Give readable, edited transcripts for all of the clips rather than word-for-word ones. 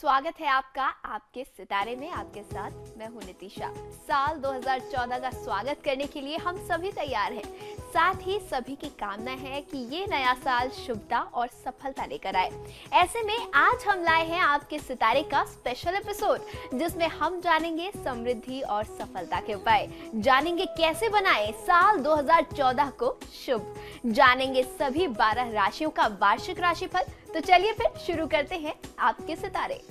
स्वागत है आपका आपके सितारे में। आपके साथ मैं हूं नितिशा। साल 2014 का स्वागत करने के लिए हम सभी तैयार हैं। साथ ही सभी की कामना है कि ये नया साल शुभता और सफलता लेकर आए। ऐसे में आज हम लाए हैं आपके सितारे का स्पेशल एपिसोड, जिसमें हम जानेंगे समृद्धि और सफलता के उपाय, जानेंगे कैसे बनाएं साल 2014 को शुभ, जानेंगे सभी 12 राशियों का वार्षिक राशिफल। तो चलिए फिर शुरू करते हैं आपके सितारे।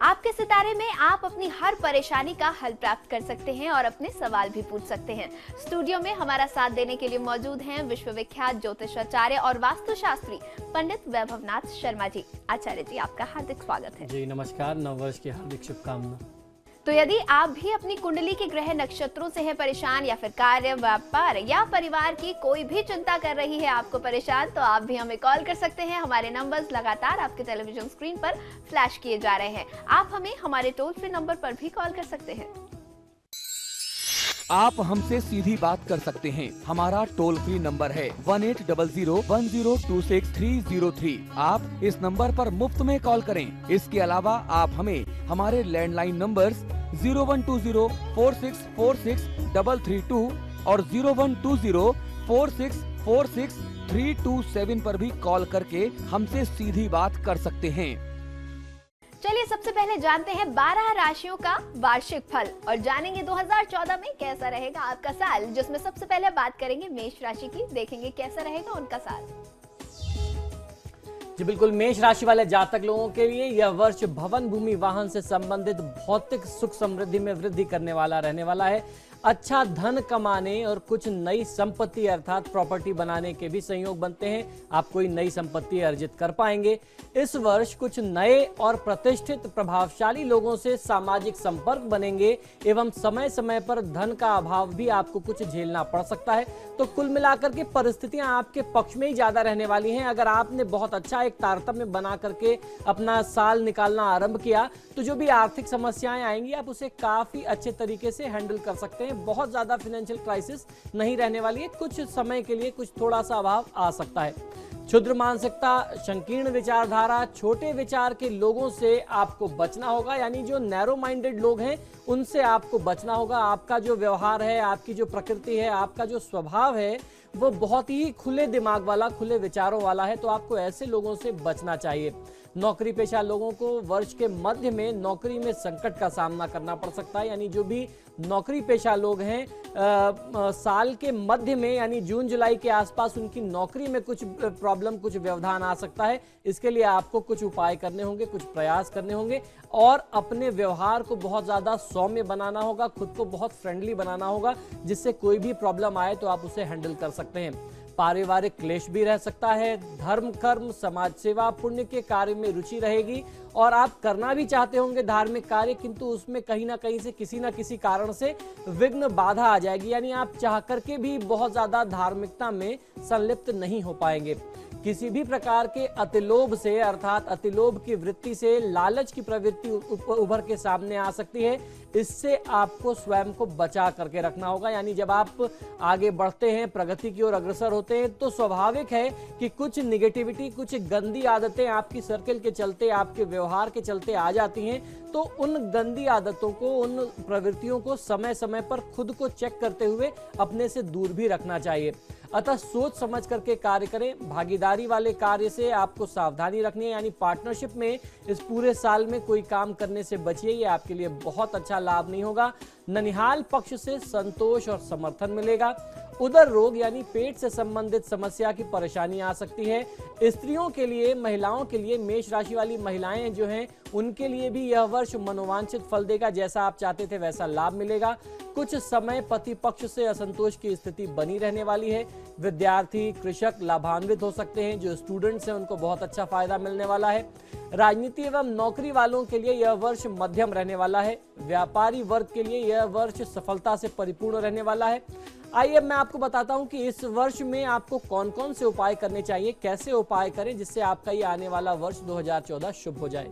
आपके सितारे में आप अपनी हर परेशानी का हल प्राप्त कर सकते हैं और अपने सवाल भी पूछ सकते हैं। स्टूडियो में हमारा साथ देने के लिए मौजूद हैं विश्वविख्यात ज्योतिषाचार्य और वास्तुशास्त्री पंडित वैभवनाथ शर्मा जी। आचार्य जी, आपका हार्दिक स्वागत है। जी नमस्कार, नववर्ष की हार्दिक शुभकामना। तो यदि आप भी अपनी कुंडली के ग्रह नक्षत्रों से हैं परेशान, या फिर कार्य, व्यापार या परिवार की कोई भी चिंता कर रही है आपको परेशान, तो आप भी हमें कॉल कर सकते हैं। हमारे नंबर्स लगातार आपके टेलीविजन स्क्रीन पर फ्लैश किए जा रहे हैं। आप हमें हमारे टोल फ्री नंबर पर भी कॉल कर सकते हैं। आप हमसे सीधी बात कर सकते हैं। हमारा टोल फ्री नंबर है 180010263003। आप इस नंबर पर मुफ्त में कॉल करें। इसके अलावा आप हमें हमारे लैंडलाइन नंबर्स 012046463332 और 012046463327 पर भी कॉल करके हमसे सीधी बात कर सकते हैं। चलिए सबसे पहले जानते हैं 12 राशियों का वार्षिक फल और जानेंगे 2014 में कैसा रहेगा आपका साल, जिसमें सबसे पहले बात करेंगे मेष राशि की। देखेंगे कैसा रहेगा उनका साल। जी बिल्कुल, मेष राशि वाले जातक लोगों के लिए यह वर्ष भवन, भूमि, वाहन से संबंधित भौतिक सुख समृद्धि में वृद्धि करने वाला रहने वाला है। अच्छा धन कमाने और कुछ नई संपत्ति अर्थात प्रॉपर्टी बनाने के भी संयोग बनते हैं। आप कोई नई संपत्ति अर्जित कर पाएंगे। इस वर्ष कुछ नए और प्रतिष्ठित प्रभावशाली लोगों से सामाजिक संपर्क बनेंगे एवं समय समय पर धन का अभाव भी आपको कुछ झेलना पड़ सकता है। तो कुल मिलाकर के परिस्थितियां आपके पक्ष में ही ज्यादा रहने वाली हैं। अगर आपने बहुत अच्छा एक तारतम्य बना करके अपना साल निकालना आरंभ किया तो जो भी आर्थिक समस्याएं आएंगी आप उसे काफी अच्छे तरीके से हैंडल कर सकते हैं। बहुत ज्यादा फाइनेंशियल क्राइसिस नहीं रहने वाली है। कुछ समय के लिए कुछ थोड़ा सा अभाव आ सकता है। क्षुद्र मानसिकता, संकीर्ण विचारधारा, छोटे विचार के लोगों से आपको बचना होगा। यानी जो नैरो माइंडेड लोग हैं उनसे आपको बचना होगा। आपका जो व्यवहार है, आपकी जो प्रकृति है, आपका जो स्वभाव है वो बहुत ही खुले दिमाग वाला, खुले विचारों वाला है। तो आपको ऐसे लोगों से बचना चाहिए। नौकरी पेशा लोगों को वर्ष के मध्य में नौकरी में संकट का सामना करना पड़ सकता है। यानी जो भी नौकरी पेशा लोग हैं साल के मध्य में यानी जून जुलाई के आसपास उनकी नौकरी में कुछ प्रॉब्लम, कुछ व्यवधान आ सकता है। इसके लिए आपको कुछ उपाय करने होंगे, कुछ प्रयास करने होंगे और अपने व्यवहार को बहुत ज्यादा सौम्य बनाना होगा, खुद को बहुत फ्रेंडली बनाना होगा, जिससे कोई भी प्रॉब्लम आए तो आप उसे हैंडल कर सकते हैं। पारिवारिक क्लेश भी रह सकता है। धर्म, कर्म, समाज सेवा, पुण्य के कार्य में रुचि रहेगी और आप करना भी चाहते होंगे धार्मिक कार्य, किंतु उसमें कहीं ना कहीं से किसी ना किसी कारण से विघ्न, बाधा आ जाएगी। यानी आप चाह करके भी बहुत ज्यादा धार्मिकता में संलिप्त नहीं हो पाएंगे। किसी भी प्रकार के अतिलोभ से अर्थात अतिलोभ की वृत्ति से लालच की प्रवृत्ति उभर के सामने आ सकती है। इससे आपको स्वयं को बचा करके रखना होगा। यानी जब आप आगे बढ़ते हैं, प्रगति की ओर अग्रसर होते हैं तो स्वाभाविक है कि कुछ निगेटिविटी, कुछ गंदी आदतें आपकी सर्कल के चलते, आपके व्यवहार के चलते आ जाती हैं। तो उन गंदी आदतों को, उन प्रवृत्तियों को समय समय पर खुद को चेक करते हुए अपने से दूर भी रखना चाहिए। अतः सोच समझ करके कार्य करें। भागीदारी वाले कार्य से आपको सावधानी रखनी है। यानी पार्टनरशिप में इस पूरे साल में कोई काम करने से बचिए, ये आपके लिए बहुत अच्छा लाभ नहीं होगा। ननिहाल पक्ष से संतोष और समर्थन मिलेगा। उदर रोग यानी पेट से संबंधित समस्या की परेशानी आ सकती है। स्त्रियों के लिए, महिलाओं के लिए, मेष राशि वाली महिलाएं जो हैं उनके लिए भी यह वर्ष मनोवांछित फल देगा। जैसा आप चाहते थे वैसा लाभ मिलेगा। कुछ समय पति पक्ष से असंतोष की स्थिति बनी रहने वाली है। विद्यार्थी, कृषक लाभान्वित हो सकते हैं। जो स्टूडेंट्स हैं उनको बहुत अच्छा फायदा मिलने वाला है। राजनीति एवं नौकरी वालों के लिए यह वर्ष मध्यम रहने वाला है। व्यापारी वर्ग के लिए यह वर्ष सफलता से परिपूर्ण रहने वाला है। आइए अब मैं आपको बताता हूं कि इस वर्ष में आपको कौन कौन से उपाय करने चाहिए, कैसे उपाय करें जिससे आपका ये आने वाला वर्ष 2014 शुभ हो जाए।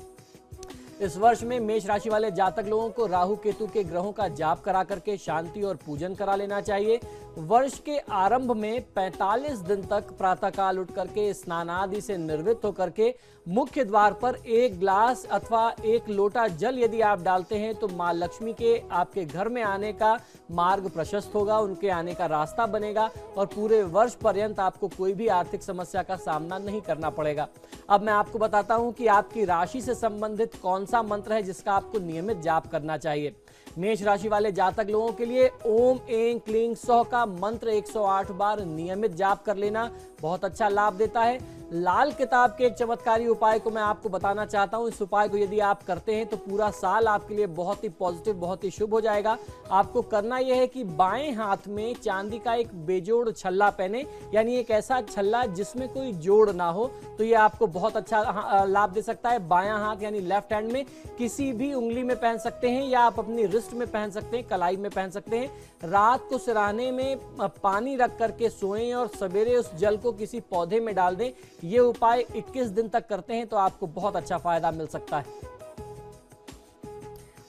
इस वर्ष में मेष राशि वाले जातक लोगों को राहु केतु के ग्रहों का जाप करा करके शांति और पूजन करा लेना चाहिए। वर्ष के आरंभ में 45 दिन तक प्रातःकाल उठ करके स्नान आदि से निर्वृत्त होकर के मुख्य द्वार पर 1 गिलास अथवा 1 लोटा जल यदि आप डालते हैं तो मां लक्ष्मी के आपके घर में आने का मार्ग प्रशस्त होगा, उनके आने का रास्ता बनेगा और पूरे वर्ष पर्यंत आपको कोई भी आर्थिक समस्या का सामना नहीं करना पड़ेगा। अब मैं आपको बताता हूं कि आपकी राशि से संबंधित कौन सा मंत्र है जिसका आपको नियमित जाप करना चाहिए। मेष राशि वाले जातक लोगों के लिए ओम ऐं क्लीं सौः का मंत्र 108 बार नियमित जाप कर लेना बहुत अच्छा लाभ देता है। लाल किताब के एक चमत्कारी उपाय को मैं आपको बताना चाहता हूं। इस उपाय को यदि आप करते हैं तो पूरा साल आपके लिए बहुत ही पॉजिटिव, बहुत ही शुभ हो जाएगा। आपको करना यह है कि बाएं हाथ में चांदी का एक बेजोड़ छल्ला पहने, यानी एक ऐसा छल्ला जिसमें कोई जोड़ ना हो, तो यह आपको बहुत अच्छा लाभ दे सकता है। बायां हाथ यानी लेफ्ट हैंड में किसी भी उंगली में पहन सकते हैं या आप अपनी रिस्ट में पहन सकते हैं, कलाई में पहन सकते हैं। रात को सिरहाने में पानी रख करके सोएं और सवेरे उस जल को किसी पौधे में डाल दें। ये उपाय 21 दिन तक करते हैं तो आपको बहुत अच्छा फायदा मिल सकता है।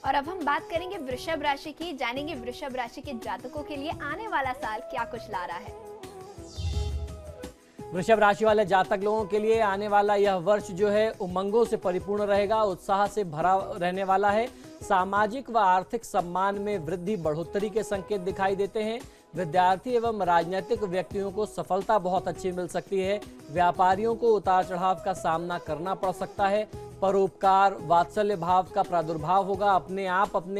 और अब हम बात करेंगे वृषभ राशि की। जानेंगे वृषभ राशि के जातकों के लिए आने वाला साल क्या कुछ ला रहा है। वृषभ राशि वाले जातक लोगों के लिए आने वाला यह वर्ष जो है उमंगों से परिपूर्ण रहेगा, उत्साह से भरा रहने वाला है। सामाजिक व आर्थिक सम्मान में वृद्धि, बढ़ोतरी के संकेत दिखाई देते हैं। विद्यार्थी एवं राजनीतिक व्यक्तियों को सफलता बहुत अच्छी मिल सकती है। व्यापारियों को उतार चढ़ाव का सामना करना पड़ सकता है। परोपकार, वात्सल्य भाव का प्रादुर्भाव होगा। अपने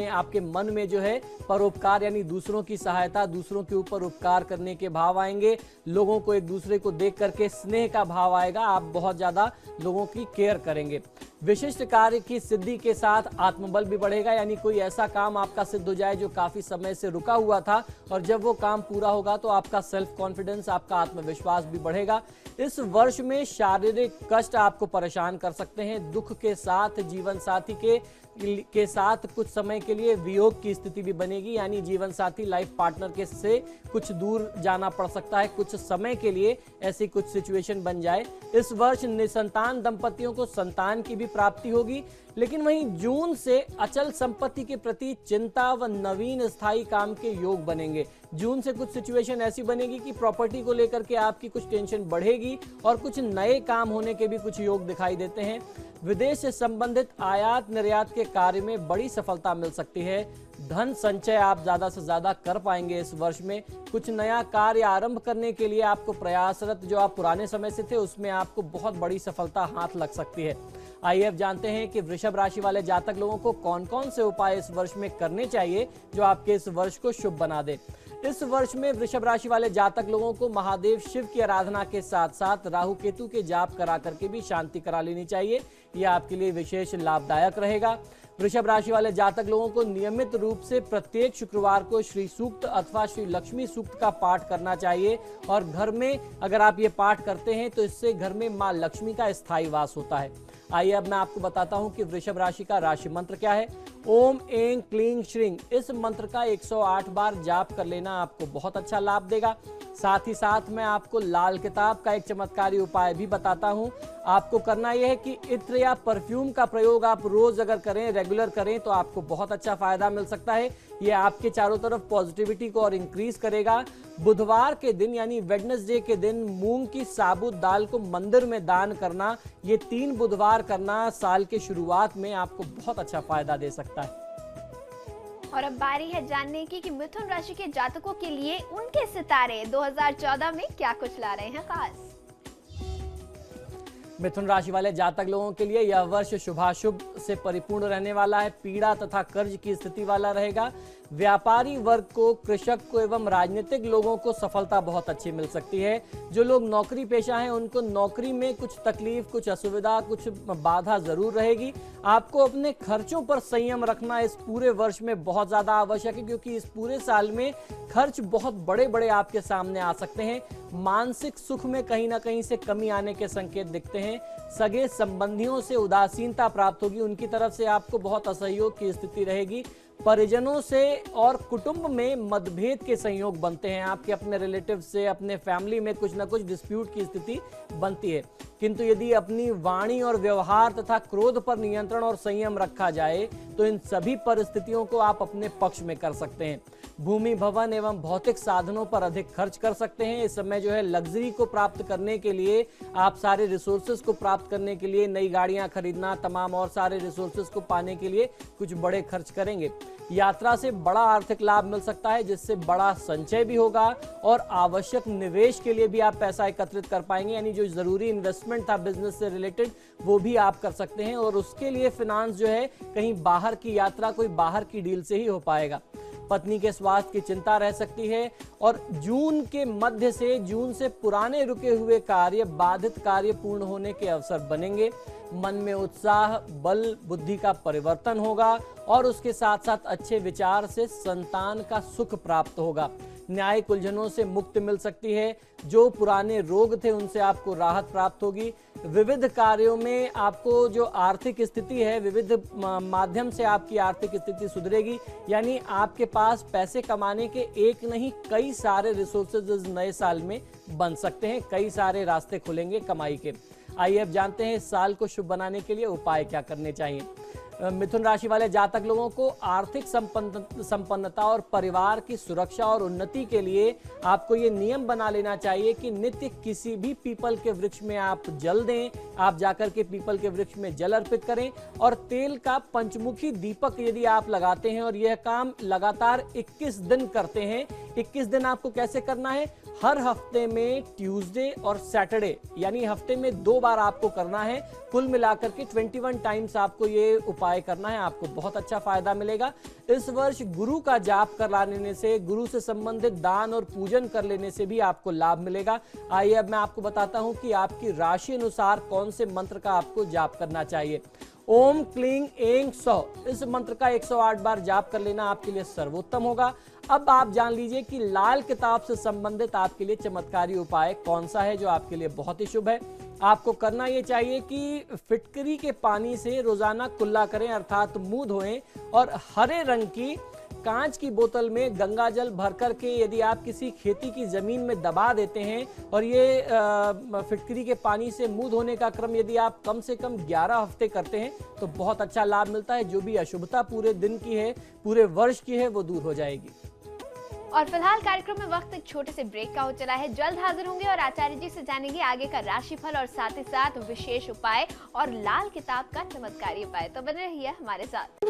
आपके मन में जो है परोपकार यानी दूसरों की सहायता, दूसरों के ऊपर उपकार करने के भाव आएंगे। लोगों को एक दूसरे को देख करके स्नेह का भाव आएगा। आप बहुत ज्यादा लोगों की केयर करेंगे। विशिष्ट कार्य की सिद्धि के साथ आत्मबल भी बढ़ेगा, यानी कोई ऐसा काम आपका सिद्ध हो जाए जो काफी समय से रुका हुआ था और जब वो काम पूरा होगा तो आपका सेल्फ कॉन्फिडेंस, आपका आत्मविश्वास भी बढ़ेगा। इस वर्ष में शारीरिक कष्ट आपको परेशान कर सकते हैं। दुख के साथ जीवन साथी के साथ कुछ समय के लिए वियोग की स्थिति भी बनेगी, यानी जीवन साथी, लाइफ पार्टनर के से कुछ दूर जाना पड़ सकता है। कुछ समय के लिए ऐसी कुछ सिचुएशन बन जाए। इस वर्ष निसंतान दंपतियों को संतान की भी प्राप्ति होगी, लेकिन वहीं जून से अचल संपत्ति के प्रति चिंता व नवीन स्थायी काम के योग बनेंगे। जून से कुछ सिचुएशन ऐसी बनेगी कि प्रॉपर्टी को लेकर के आपकी कुछ टेंशन बढ़ेगी और कुछ नए काम होने के भी कुछ योग दिखाई देते हैं। विदेश से संबंधित आयात निर्यात के कार्य में बड़ी सफलता मिल सकती है। धन संचय आप ज्यादा से ज्यादा कर पाएंगे इस वर्ष में। कुछ नया कार्य आरंभ करने के लिए आपको प्रयासरत जो आप पुराने समय से थे उसमें आपको बहुत बड़ी सफलता हाथ लग सकती है। आइए अब जानते हैं कि वृषभ राशि वाले जातक लोगों को कौन कौन से उपाय इस वर्ष में करने चाहिए जो आपके इस वर्ष को शुभ बना दे। इस वर्ष में वृषभ राशि वाले जातक लोगों को महादेव शिव की आराधना के साथ साथ राहु केतु के जाप करा करके भी शांति करा लेनी चाहिए। यह आपके लिए विशेष लाभदायक रहेगा। वृषभ राशि वाले जातक लोगों को नियमित रूप से प्रत्येक शुक्रवार को श्री सूक्त अथवा श्री लक्ष्मी सूक्त का पाठ करना चाहिए और घर में अगर आप ये पाठ करते हैं तो इससे घर में मां लक्ष्मी का स्थायी वास होता है। आइए अब मैं आपको बताता हूं कि वृषभ राशि का राशि मंत्र क्या है। ओम ऐं क्लीं श्रीं, इस मंत्र का 108 बार जाप कर लेना आपको बहुत अच्छा लाभ देगा। साथ ही साथ मैं आपको लाल किताब का एक चमत्कारी उपाय भी बताता हूं। आपको करना यह है कि इत्र या परफ्यूम का प्रयोग आप रोज अगर करें, रेगुलर करें तो आपको बहुत अच्छा फायदा मिल सकता है। यह आपके चारों तरफ पॉजिटिविटी को और इंक्रीज करेगा। बुधवार के दिन यानी वेडनेसडे के दिन मूंग की साबुत दाल को मंदिर में दान करना, ये 3 बुधवार करना साल के शुरुआत में आपको बहुत अच्छा फायदा दे सकता है। और अब बारी है जानने की कि मिथुन राशि के जातकों के लिए उनके सितारे 2014 में क्या कुछ ला रहे हैं खास। मिथुन राशि वाले जातक लोगों के लिए यह वर्ष शुभाशुभ से परिपूर्ण रहने वाला है। पीड़ा तथा कर्ज की स्थिति वाला रहेगा। व्यापारी वर्ग को, कृषक को एवं राजनीतिक लोगों को सफलता बहुत अच्छी मिल सकती है। जो लोग नौकरी पेशा हैं उनको नौकरी में कुछ तकलीफ, कुछ असुविधा, कुछ बाधा जरूर रहेगी। आपको अपने खर्चों पर संयम रखना इस पूरे वर्ष में बहुत ज्यादा आवश्यक है, क्योंकि इस पूरे साल में खर्च बहुत बड़े बड़े आपके सामने आ सकते हैं। मानसिक सुख में कहीं ना कहीं से कमी आने के संकेत दिखते हैं। सगे संबंधियों से उदासीनता प्राप्त होगी, उनकी तरफ से आपको बहुत असहयोग की स्थिति रहेगी। परिजनों से और कुटुंब में मतभेद के संयोग बनते हैं। आपके अपने रिलेटिव से, अपने फैमिली में कुछ ना कुछ डिस्प्यूट की स्थिति बनती है, किंतु यदि अपनी वाणी और व्यवहार तथा क्रोध पर नियंत्रण और संयम रखा जाए तो इन सभी परिस्थितियों को आप अपने पक्ष में कर सकते हैं। भूमि, भवन एवं भौतिक साधनों पर अधिक खर्च कर सकते हैं। इस समय जो है लग्जरी को प्राप्त करने के लिए, आप सारे रिसोर्सेज को प्राप्त करने के लिए नई गाड़ियां खरीदना, तमाम और सारे रिसोर्सेज को पाने के लिए कुछ बड़े खर्च करेंगे। यात्रा से बड़ा आर्थिक लाभ मिल सकता है, जिससे बड़ा संचय भी होगा और आवश्यक निवेश के लिए भी आप पैसा एकत्रित कर पाएंगे। यानी जो जरूरी इन्वेस्टमेंट था बिजनेस से रिलेटेड, वो भी आप कर सकते हैं और उसके लिए फिनांस जो है कहीं बाहर की यात्रा, कोई बाहर की डील से ही हो पाएगा। पत्नी के स्वास्थ्य की चिंता रह सकती है और जून के मध्य से, जून से पुराने रुके हुए कार्य, बाधित कार्य पूर्ण होने के अवसर बनेंगे। मन में उत्साह, बल, बुद्धि का परिवर्तन होगा और उसके साथ साथ अच्छे विचार से संतान का सुख प्राप्त होगा। न्यायिक उलझनों से मुक्ति मिल सकती है। जो पुराने रोग थे उनसे आपको राहत प्राप्त होगी। विविध कार्यों में आपको जो आर्थिक स्थिति है, विविध माध्यम से आपकी आर्थिक स्थिति सुधरेगी। यानी आपके पास पैसे कमाने के एक नहीं कई सारे रिसोर्सेज इस नए साल में बन सकते हैं। कई सारे रास्ते खुलेंगे कमाई के। आइए अब जानते हैं इस साल को शुभ बनाने के लिए उपाय क्या करने चाहिए। मिथुन राशि वाले जातक लोगों को आर्थिक संपन्नता और परिवार की सुरक्षा और उन्नति के लिए आपको ये नियम बना लेना चाहिए कि नित्य किसी भी पीपल के वृक्ष में आप जल दें। आप जाकर के पीपल के वृक्ष में जल अर्पित करें और तेल का पंचमुखी दीपक यदि आप लगाते हैं और यह काम लगातार 21 दिन करते हैं। 21 दिन आपको कैसे करना है? हर हफ्ते में ट्यूसडे और सैटरडे, यानी हफ्ते में 2 बार आपको करना है। कुल मिलाकर के 21 टाइम्स आपको ये उपाय करना है। आपको बहुत अच्छा फायदा मिलेगा। इस वर्ष गुरु का जाप कर लेने से, गुरु से संबंधित दान और पूजन कर लेने से भी आपको लाभ मिलेगा। आइए अब मैं आपको बताता हूं कि आपकी राशि अनुसार कौन से मंत्र का आपको जाप करना चाहिए। ओम क्लीं ऐं सौः, इस मंत्र का 108 बार जाप कर लेना आपके लिए सर्वोत्तम होगा। अब आप जान लीजिए कि लाल किताब से संबंधित आपके लिए चमत्कारी उपाय कौन सा है जो आपके लिए बहुत ही शुभ है। आपको करना यह चाहिए कि फिटकरी के पानी से रोजाना कुल्ला करें, अर्थात मुंह धोएं और हरे रंग की कांच की बोतल में गंगा जल भर करके यदि आप किसी खेती की जमीन में दबा देते हैं और ये फिटकरी के पानी से मुंह धोने का क्रम यदि आप कम से कम 11 हफ्ते करते हैं तो बहुत अच्छा लाभ मिलता है। जो भी अशुभता पूरे दिन की है, पूरे वर्ष की है, वो दूर हो जाएगी। और फिलहाल कार्यक्रम में वक्त एक छोटे से ब्रेक का हो चला है। जल्द हाजिर होंगे और आचार्य जी से जानेंगे आगे का राशिफल और साथ ही साथ विशेष उपाय और लाल किताब का चमत्कारी उपाय। तो बने रहिए हमारे साथ।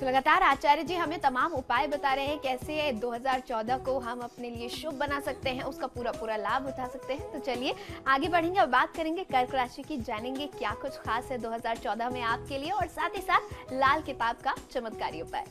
लगातार आचार्य जी हमें तमाम उपाय बता रहे हैं कैसे 2014 को हम अपने लिए शुभ बना सकते हैं, उसका पूरा लाभ उठा सकते हैं। तो चलिए आगे बढ़ेंगे और बात करेंगे कर्क राशि की, जानेंगे क्या कुछ खास है 2014 में आपके लिए और साथ ही साथ लाल किताब का चमत्कारी उपाय।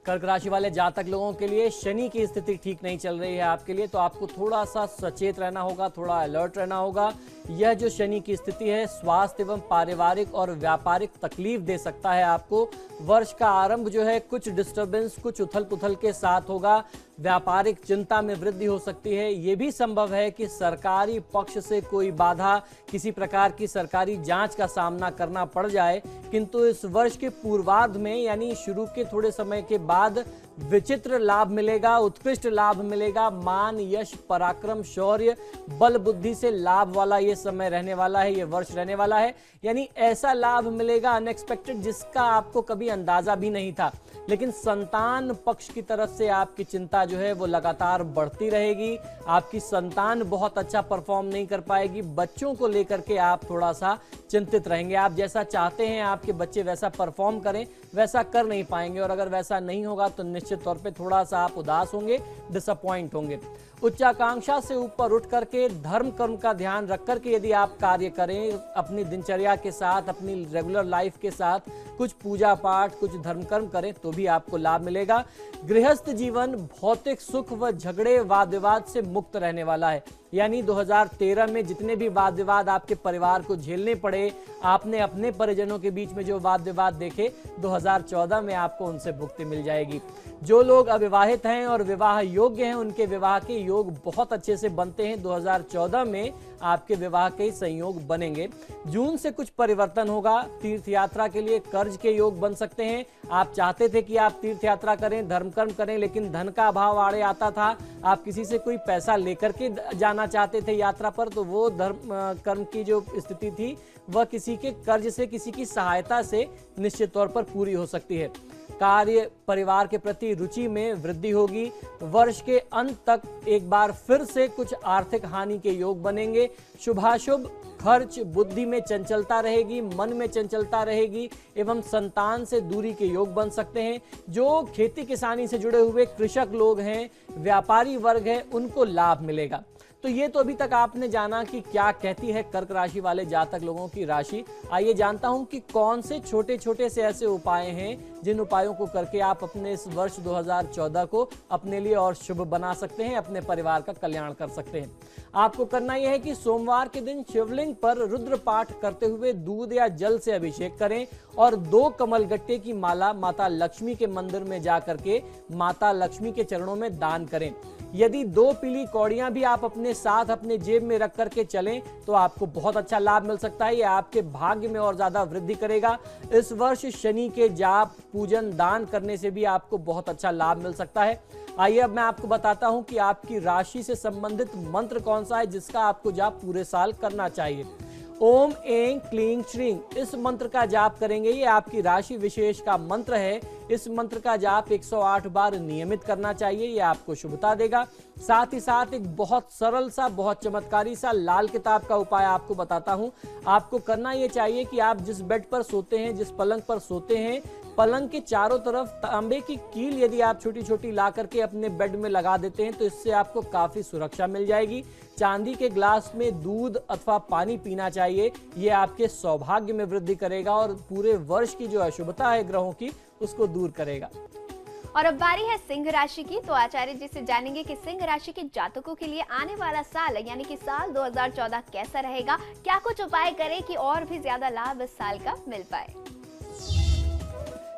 कर्क राशि वाले जातक लोगों के लिए शनि की स्थिति ठीक नहीं चल रही है आपके लिए, तो आपको थोड़ा सा सचेत रहना होगा, थोड़ा अलर्ट रहना होगा। यह जो शनि की स्थिति है स्वास्थ्य एवं पारिवारिक और व्यापारिक तकलीफ दे सकता है आपको। वर्ष का आरंभ जो है कुछ डिस्टरबेंस, कुछ उथल पुथल के साथ होगा। व्यापारिक चिंता में वृद्धि हो सकती है। यह भी संभव है कि सरकारी पक्ष से कोई बाधा, किसी प्रकार की सरकारी जांच का सामना करना पड़ जाए, किंतु इस वर्ष के पूर्वार्ध में यानी शुरू के थोड़े समय के बाद विचित्र लाभ मिलेगा, उत्कृष्ट लाभ मिलेगा, मान यश पराक्रम शौर्य बल बुद्धि से लाभ वाला ये समय रहने वाला है, ये वर्ष रहने वाला है। यानी ऐसा लाभ मिलेगा अनएक्सपेक्टेड जिसका आपको कभी अंदाजा भी नहीं था। लेकिन संतान पक्ष की तरफ से आपकी चिंता जो है वो लगातार बढ़ती रहेगी। आपकी संतान बहुत अच्छा परफॉर्म नहीं कर पाएगी, बच्चों को लेकर के आप थोड़ा सा चिंतित रहेंगे। आप जैसा चाहते हैं आपके बच्चे वैसा परफॉर्म करें, वैसा कर नहीं पाएंगे, और अगर वैसा नहीं होगा तो निश्चित तौर पे थोड़ा सा आप उदास होंगे, डिसअपॉइंट होंगे। उच्चाकांक्षा से ऊपर उठ करके धर्म कर्म का ध्यान रख करके यदि आप कार्य करें, अपनी दिनचर्या के साथ, अपनी रेगुलर लाइफ के साथ कुछ पूजा पाठ, कुछ धर्म कर्म करें तो भी आपको लाभ मिलेगा। गृहस्थ जीवन भौतिक सुख व झगड़े वाद विवाद से मुक्त रहने वाला है। यानी 2013 में जितने भी वाद विवाद आपके परिवार को झेलने पड़े, आपने अपने परिजनों के बीच में जो वाद विवाद देखे, 2014 में आपको उनसे मुक्ति मिल जाएगी। जो लोग अविवाहित हैं और विवाह योग्य हैं, उनके विवाह के योग बहुत अच्छे से बनते हैं। 2014 में आपके विवाह के संयोग बनेंगे। जून से कुछ परिवर्तन होगा, तीर्थ यात्रा के लिए कर्ज के योग बन सकते हैं। आप चाहते थे कि आप तीर्थ यात्रा करें, धर्म कर्म करें, लेकिन धन का अभाव आड़े आता था। आप किसी से कोई पैसा लेकर के जाना चाहते थे यात्रा पर, तो वो धर्म कर्म की जो स्थिति थी वह किसी के कर्ज से, किसी की सहायता से निश्चित तौर पर पूरी हो सकती है। कार्य परिवार के प्रति रुचि में वृद्धि होगी। वर्ष के अंत तक एक बार फिर से कुछ आर्थिक हानि के योग बनेंगे। शुभाशुभ खर्च, बुद्धि में चंचलता रहेगी, मन में चंचलता रहेगी, एवं संतान से दूरी के योग बन सकते हैं। जो खेती किसानी से जुड़े हुए कृषक लोग हैं, व्यापारी वर्ग है, उनको लाभ मिलेगा। तो ये तो अभी तक आपने जाना कि क्या कहती है कर्क राशि वाले जातक लोगों की राशि। आइए जानता हूं कि कौन से छोटे छोटे से ऐसे उपाय हैं जिन उपायों को करके आप अपने इस वर्ष 2014 को अपने लिए और शुभ बना सकते हैं, अपने परिवार का कल्याण कर सकते हैं। आपको करना यह है कि सोमवार के दिन शिवलिंग पर रुद्र पाठ करते हुए दूध या जल से अभिषेक करें और 2 कमलगट्टे की माला माता लक्ष्मी के मंदिर में जाकर के माता लक्ष्मी के चरणों में दान करें। यदि 2 पीली कौड़ियां भी आप अपने साथ अपने जेब में रख करके चलें तो आपको बहुत अच्छा लाभ मिल सकता है। यह आपके भाग्य में और ज्यादा वृद्धि करेगा। इस वर्ष शनि के जाप, पूजन, दान करने से भी आपको बहुत अच्छा लाभ मिल सकता है। आइए अब मैं आपको बताता हूं कि आपकी राशि से संबंधित मंत्र कौन सा है जिसका आपको जाप पूरे साल करना चाहिए। ओम ऐं क्लीं श्रीं, इस मंत्र का जाप करेंगे। ये आपकी राशि विशेष का मंत्र है। इस मंत्र का जाप 108 बार नियमित करना चाहिए। ये आपको शुभता देगा। साथ ही साथ एक बहुत सरल सा, बहुत चमत्कारी सा लाल किताब का उपाय आपको बताता हूं। आपको करना ये चाहिए कि आप जिस बेड पर सोते हैं, जिस पलंग पर सोते हैं, पलंग के चारों तरफ तांबे की कील यदि आप छोटी छोटी ला करके अपने बेड में लगा देते हैं तो इससे आपको काफी सुरक्षा मिल जाएगी। चांदी के ग्लास में दूध अथवा पानी पीना चाहिए। ये आपके सौभाग्य में वृद्धि करेगा और पूरे वर्ष की जो अशुभता है ग्रहों की उसको दूर करेगा। और अब बारी है सिंह राशि की। तो आचार्य जी से जानेंगे कि सिंह राशि के जातकों के लिए आने वाला साल यानी कि साल 2014 कैसा रहेगा, क्या कुछ उपाय करें कि और भी ज्यादा लाभ इस साल का मिल पाए।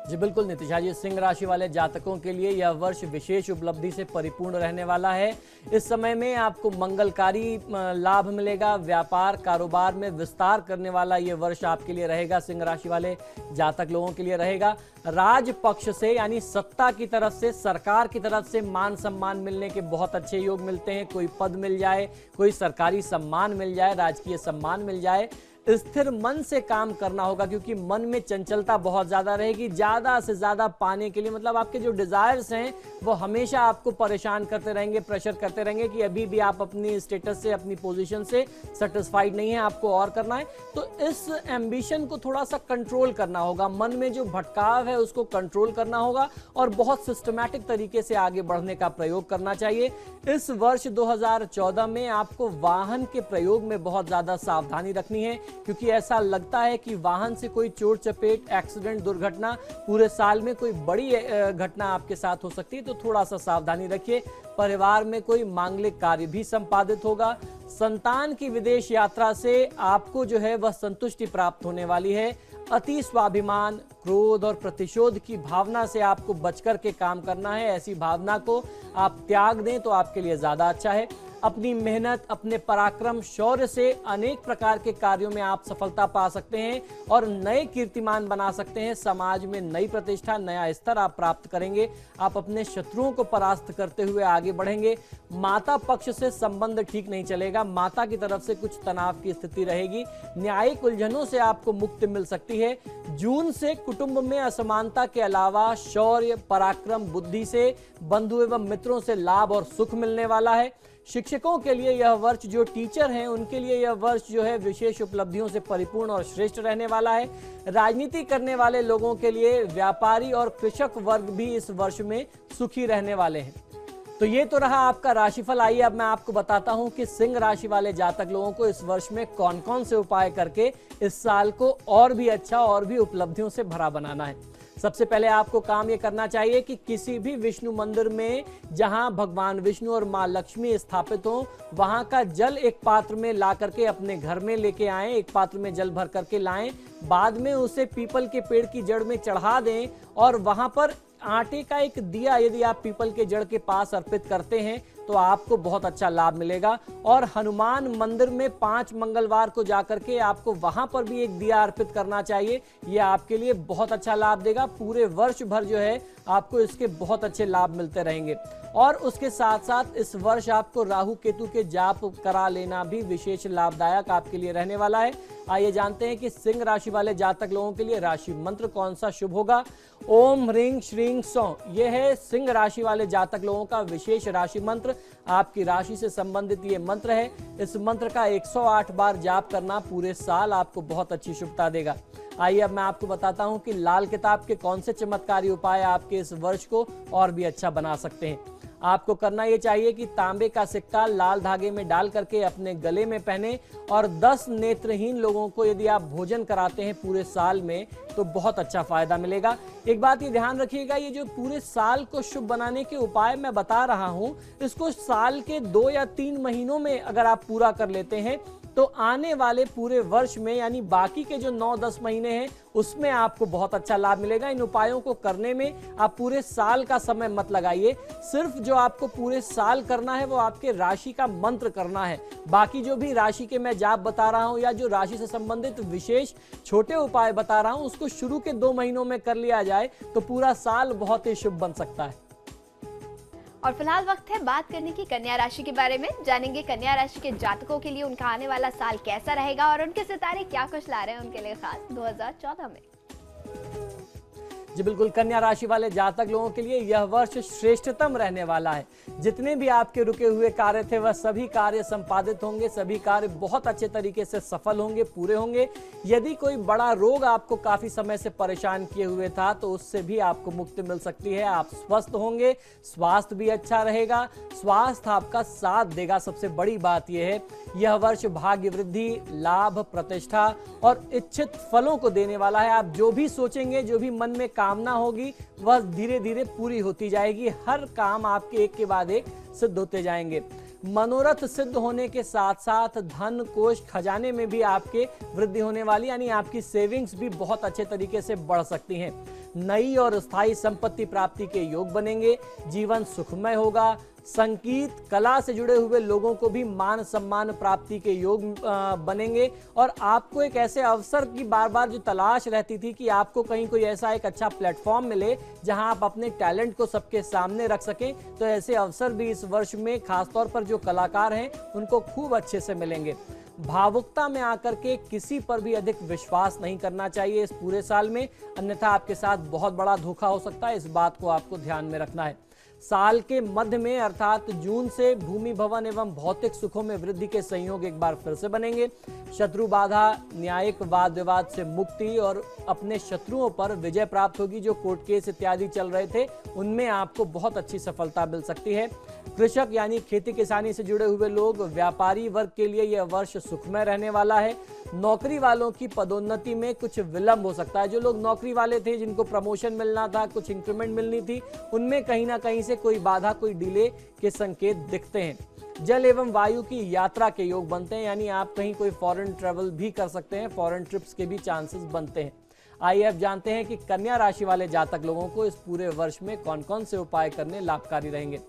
जी बिल्कुल नितिशा जी, सिंह राशि वाले जातकों के लिए यह वर्ष विशेष उपलब्धि से परिपूर्ण रहने वाला है। इस समय में आपको मंगलकारी लाभ मिलेगा। व्यापार कारोबार में विस्तार करने वाला यह वर्ष आपके लिए रहेगा। सिंह राशि वाले जातक लोगों के लिए रहेगा। राज पक्ष से यानी सत्ता की तरफ से, सरकार की तरफ से मान सम्मान मिलने के बहुत अच्छे योग मिलते हैं। कोई पद मिल जाए, कोई सरकारी सम्मान मिल जाए, राजकीय सम्मान मिल जाए। स्थिर मन से काम करना होगा क्योंकि मन में चंचलता बहुत ज्यादा रहेगी। ज्यादा से ज्यादा पाने के लिए, मतलब आपके जो डिजायर्स हैं वो हमेशा आपको परेशान करते रहेंगे, प्रेशर करते रहेंगे कि अभी भी आप अपनी स्टेटस से, अपनी पोजीशन से सेटिस्फाइड नहीं है, आपको और करना है। तो इस एम्बिशन को थोड़ा सा कंट्रोल करना होगा। मन में जो भटकाव है उसको कंट्रोल करना होगा और बहुत सिस्टमैटिक तरीके से आगे बढ़ने का प्रयोग करना चाहिए। इस वर्ष 2014 में आपको वाहन के प्रयोग में बहुत ज्यादा सावधानी रखनी है क्योंकि ऐसा लगता है कि वाहन से कोई चोट चपेट, एक्सीडेंट, दुर्घटना, पूरे साल में कोई बड़ी घटना आपके साथ हो सकती है। तो थोड़ा सा सावधानी रखिए। परिवार में कोई मांगलिक कार्य भी संपादित होगा। संतान की विदेश यात्रा से आपको जो है वह संतुष्टि प्राप्त होने वाली है। अति स्वाभिमान, क्रोध और प्रतिशोध की भावना से आपको बचकर के काम करना है। ऐसी भावना को आप त्याग दें तो आपके लिए ज्यादा अच्छा है। अपनी मेहनत, अपने पराक्रम, शौर्य से अनेक प्रकार के कार्यों में आप सफलता पा सकते हैं और नए कीर्तिमान बना सकते हैं। समाज में नई प्रतिष्ठा, नया स्तर आप प्राप्त करेंगे। आप अपने शत्रुओं को परास्त करते हुए आगे बढ़ेंगे। माता पक्ष से संबंध ठीक नहीं चलेगा, माता की तरफ से कुछ तनाव की स्थिति रहेगी। न्यायिक उलझनों से आपको मुक्ति मिल सकती है। जून से कुटुंब में असमानता के अलावा शौर्य, पराक्रम, बुद्धि से बंधु एवं मित्रों से लाभ और सुख मिलने वाला है। शिक्षकों के लिए यह वर्ष, जो टीचर हैं उनके लिए यह वर्ष जो है विशेष उपलब्धियों से परिपूर्ण और श्रेष्ठ रहने वाला है। राजनीति करने वाले लोगों के लिए, व्यापारी और कृषक वर्ग भी इस वर्ष में सुखी रहने वाले हैं। तो ये तो रहा आपका राशिफल। आइए अब मैं आपको बताता हूं कि सिंह राशि वाले जातक लोगों को इस वर्ष में कौन कौन से उपाय करके इस साल को और भी अच्छा और भी उपलब्धियों से भरा बनाना है। सबसे पहले आपको काम ये करना चाहिए कि किसी भी विष्णु मंदिर में जहां भगवान विष्णु और मां लक्ष्मी स्थापित हो, वहां का जल एक पात्र में ला करके अपने घर में लेके आएं। एक पात्र में जल भर करके लाएं, बाद में उसे पीपल के पेड़ की जड़ में चढ़ा दें और वहां पर आटे का एक दिया यदि आप पीपल के जड़ के पास अर्पित करते हैं तो आपको बहुत अच्छा लाभ मिलेगा। और हनुमान मंदिर में 5 मंगलवार को जाकर के आपको वहां पर भी एक दिया अर्पित करना चाहिए। यह आपके लिए बहुत अच्छा लाभ देगा। पूरे वर्ष भर जो है आपको इसके बहुत अच्छे लाभ मिलते रहेंगे। और उसके साथ साथ इस वर्ष आपको राहु केतु के जाप करा लेना भी विशेष लाभदायक आपके लिए रहने वाला है। आइए जानते हैं कि सिंह राशि वाले जातक लोगों के लिए राशि मंत्र कौन सा शुभ होगा। ओम ह्रीं श्रीं सौ, यह है सिंह राशि वाले जातक लोगों का विशेष राशि मंत्र। आपकी राशि से संबंधित ये मंत्र है। इस मंत्र का 108 बार जाप करना पूरे साल आपको बहुत अच्छी शुभता देगा। आइए अब मैं आपको बताता हूं कि लाल किताब के कौन से चमत्कारी उपाय आपके इस वर्ष को और भी अच्छा बना सकते हैं। आपको करना यह चाहिए कि तांबे का सिक्का लाल धागे में डाल करके अपने गले में पहने और 10 नेत्रहीन लोगों को यदि आप भोजन कराते हैं पूरे साल में तो बहुत अच्छा फायदा मिलेगा। एक बात ये ध्यान रखिएगा, ये जो पूरे साल को शुभ बनाने के उपाय मैं बता रहा हूं, इसको साल के 2 या 3 महीनों में अगर आप पूरा कर लेते हैं तो आने वाले पूरे वर्ष में यानी बाकी के जो 9-10 महीने हैं उसमें आपको बहुत अच्छा लाभ मिलेगा। इन उपायों को करने में आप पूरे साल का समय मत लगाइए। सिर्फ जो आपको पूरे साल करना है वो आपके राशि का मंत्र करना है। बाकी जो भी राशि के मैं जाप बता रहा हूं या जो राशि से संबंधित विशेष छोटे उपाय बता रहा हूं उसको शुरू के 2 महीनों में कर लिया जाए तो पूरा साल बहुत ही शुभ बन सकता है। और फिलहाल वक्त है बात करने की कन्या राशि के बारे में। जानेंगे कन्या राशि के जातकों के लिए उनका आने वाला साल कैसा रहेगा और उनके सितारे क्या कुछ ला रहे हैं उनके लिए खास 2014 में। जी बिल्कुल, कन्या राशि वाले जातक लोगों के लिए यह वर्ष श्रेष्ठतम रहने वाला है। जितने भी आपके रुके हुए कार्य थे वह सभी कार्य संपादित होंगे, सभी कार्य बहुत अच्छे तरीके से सफल होंगे, पूरे होंगे। यदि कोई बड़ा रोग आपको काफी समय से परेशान किए हुए था तो उससे भी आपको मुक्ति मिल सकती है। आप स्वस्थ होंगे, स्वास्थ्य भी अच्छा रहेगा, स्वास्थ्य आपका साथ देगा। सबसे बड़ी बात यह है यह वर्ष भाग्य वृद्धि, लाभ, प्रतिष्ठा और इच्छित फलों को देने वाला है। आप जो भी सोचेंगे, जो भी मन में कामना होगी वह धीरे धीरे पूरी होती जाएगी। हर काम आपके एक के बाद एक सिद्ध होते जाएंगे। मनोरथ सिद्ध होने के साथ साथ धन कोष खजाने में भी आपके वृद्धि होने वाली, यानी आपकी सेविंग्स भी बहुत अच्छे तरीके से बढ़ सकती हैं। नई और स्थायी संपत्ति प्राप्ति के योग बनेंगे। जीवन सुखमय होगा। संगीत कला से जुड़े हुए लोगों को भी मान सम्मान प्राप्ति के योग बनेंगे और आपको एक ऐसे अवसर की बार बार जो तलाश रहती थी कि आपको कहीं कोई ऐसा एक अच्छा प्लेटफॉर्म मिले जहां आप अपने टैलेंट को सबके सामने रख सकें, तो ऐसे अवसर भी इस वर्ष में खासतौर पर जो कलाकार हैं उनको खूब अच्छे से मिलेंगे। भावुकता में आकर के किसी पर भी अधिक विश्वास नहीं करना चाहिए इस पूरे साल में, अन्यथा आपके साथ बहुत बड़ा धोखा हो सकता है। इस बात को आपको ध्यान में रखना है। साल के मध्य में अर्थात जून से भूमि भवन एवं भौतिक सुखों में वृद्धि के संयोग एक बार फिर से बनेंगे। शत्रु बाधा, न्यायिक वाद विवाद से मुक्ति और अपने शत्रुओं पर विजय प्राप्त होगी। जो कोर्ट केस इत्यादि चल रहे थे उनमें आपको बहुत अच्छी सफलता मिल सकती है। कृषक यानी खेती किसानी से जुड़े हुए लोग, व्यापारी वर्ग के लिए यह वर्ष सुखमय रहने वाला है। नौकरी वालों की पदोन्नति में कुछ विलंब हो सकता है। जो लोग नौकरी वाले थे, जिनको प्रमोशन मिलना था, कुछ इंक्रीमेंट मिलनी थी, उनमें कहीं ना कहीं से कोई बाधा, कोई डिले के संकेत दिखते हैं। जल एवं वायु की यात्रा के योग बनते हैं, यानी आप कहीं कोई फॉरेन ट्रेवल भी कर सकते हैं, फॉरेन ट्रिप्स के भी चांसेस बनते हैं। आइए अब जानते हैं कि कन्या राशि वाले जातक लोगों को इस पूरे वर्ष में कौन कौन से उपाय करने लाभकारी रहेंगे।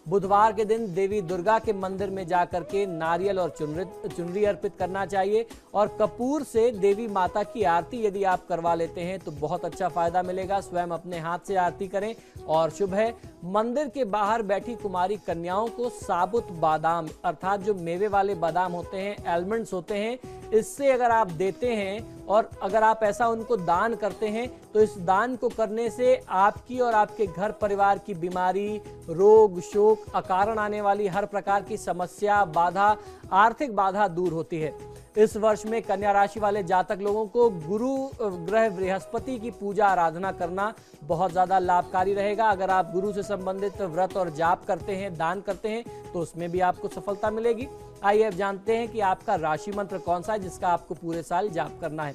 बुधवार के दिन देवी दुर्गा के मंदिर में जाकर के नारियल और चुनरी अर्पित करना चाहिए और कपूर से देवी माता की आरती यदि आप करवा लेते हैं तो बहुत अच्छा फायदा मिलेगा। स्वयं अपने हाथ से आरती करें और शुभ है। मंदिर के बाहर बैठी कुमारी कन्याओं को साबुत बादाम अर्थात जो मेवे वाले बादाम होते हैं, आलमंड्स होते हैं, इससे अगर आप देते हैं और अगर आप ऐसा उनको दान करते हैं तो इस दान को करने से आपकी और आपके घर परिवार की बीमारी, रोग, शोक, अकारण आने वाली हर प्रकार की समस्या, बाधा, आर्थिक बाधा दूर होती है। इस वर्ष में कन्या राशि वाले जातक लोगों को गुरु ग्रह बृहस्पति की पूजा आराधना करना बहुत ज्यादा लाभकारी रहेगा। अगर आप गुरु से संबंधित व्रत और जाप करते हैं, दान करते हैं तो उसमें भी आपको सफलता मिलेगी। आइए अब जानते हैं कि आपका राशि मंत्र कौन सा है जिसका आपको पूरे साल जाप करना है।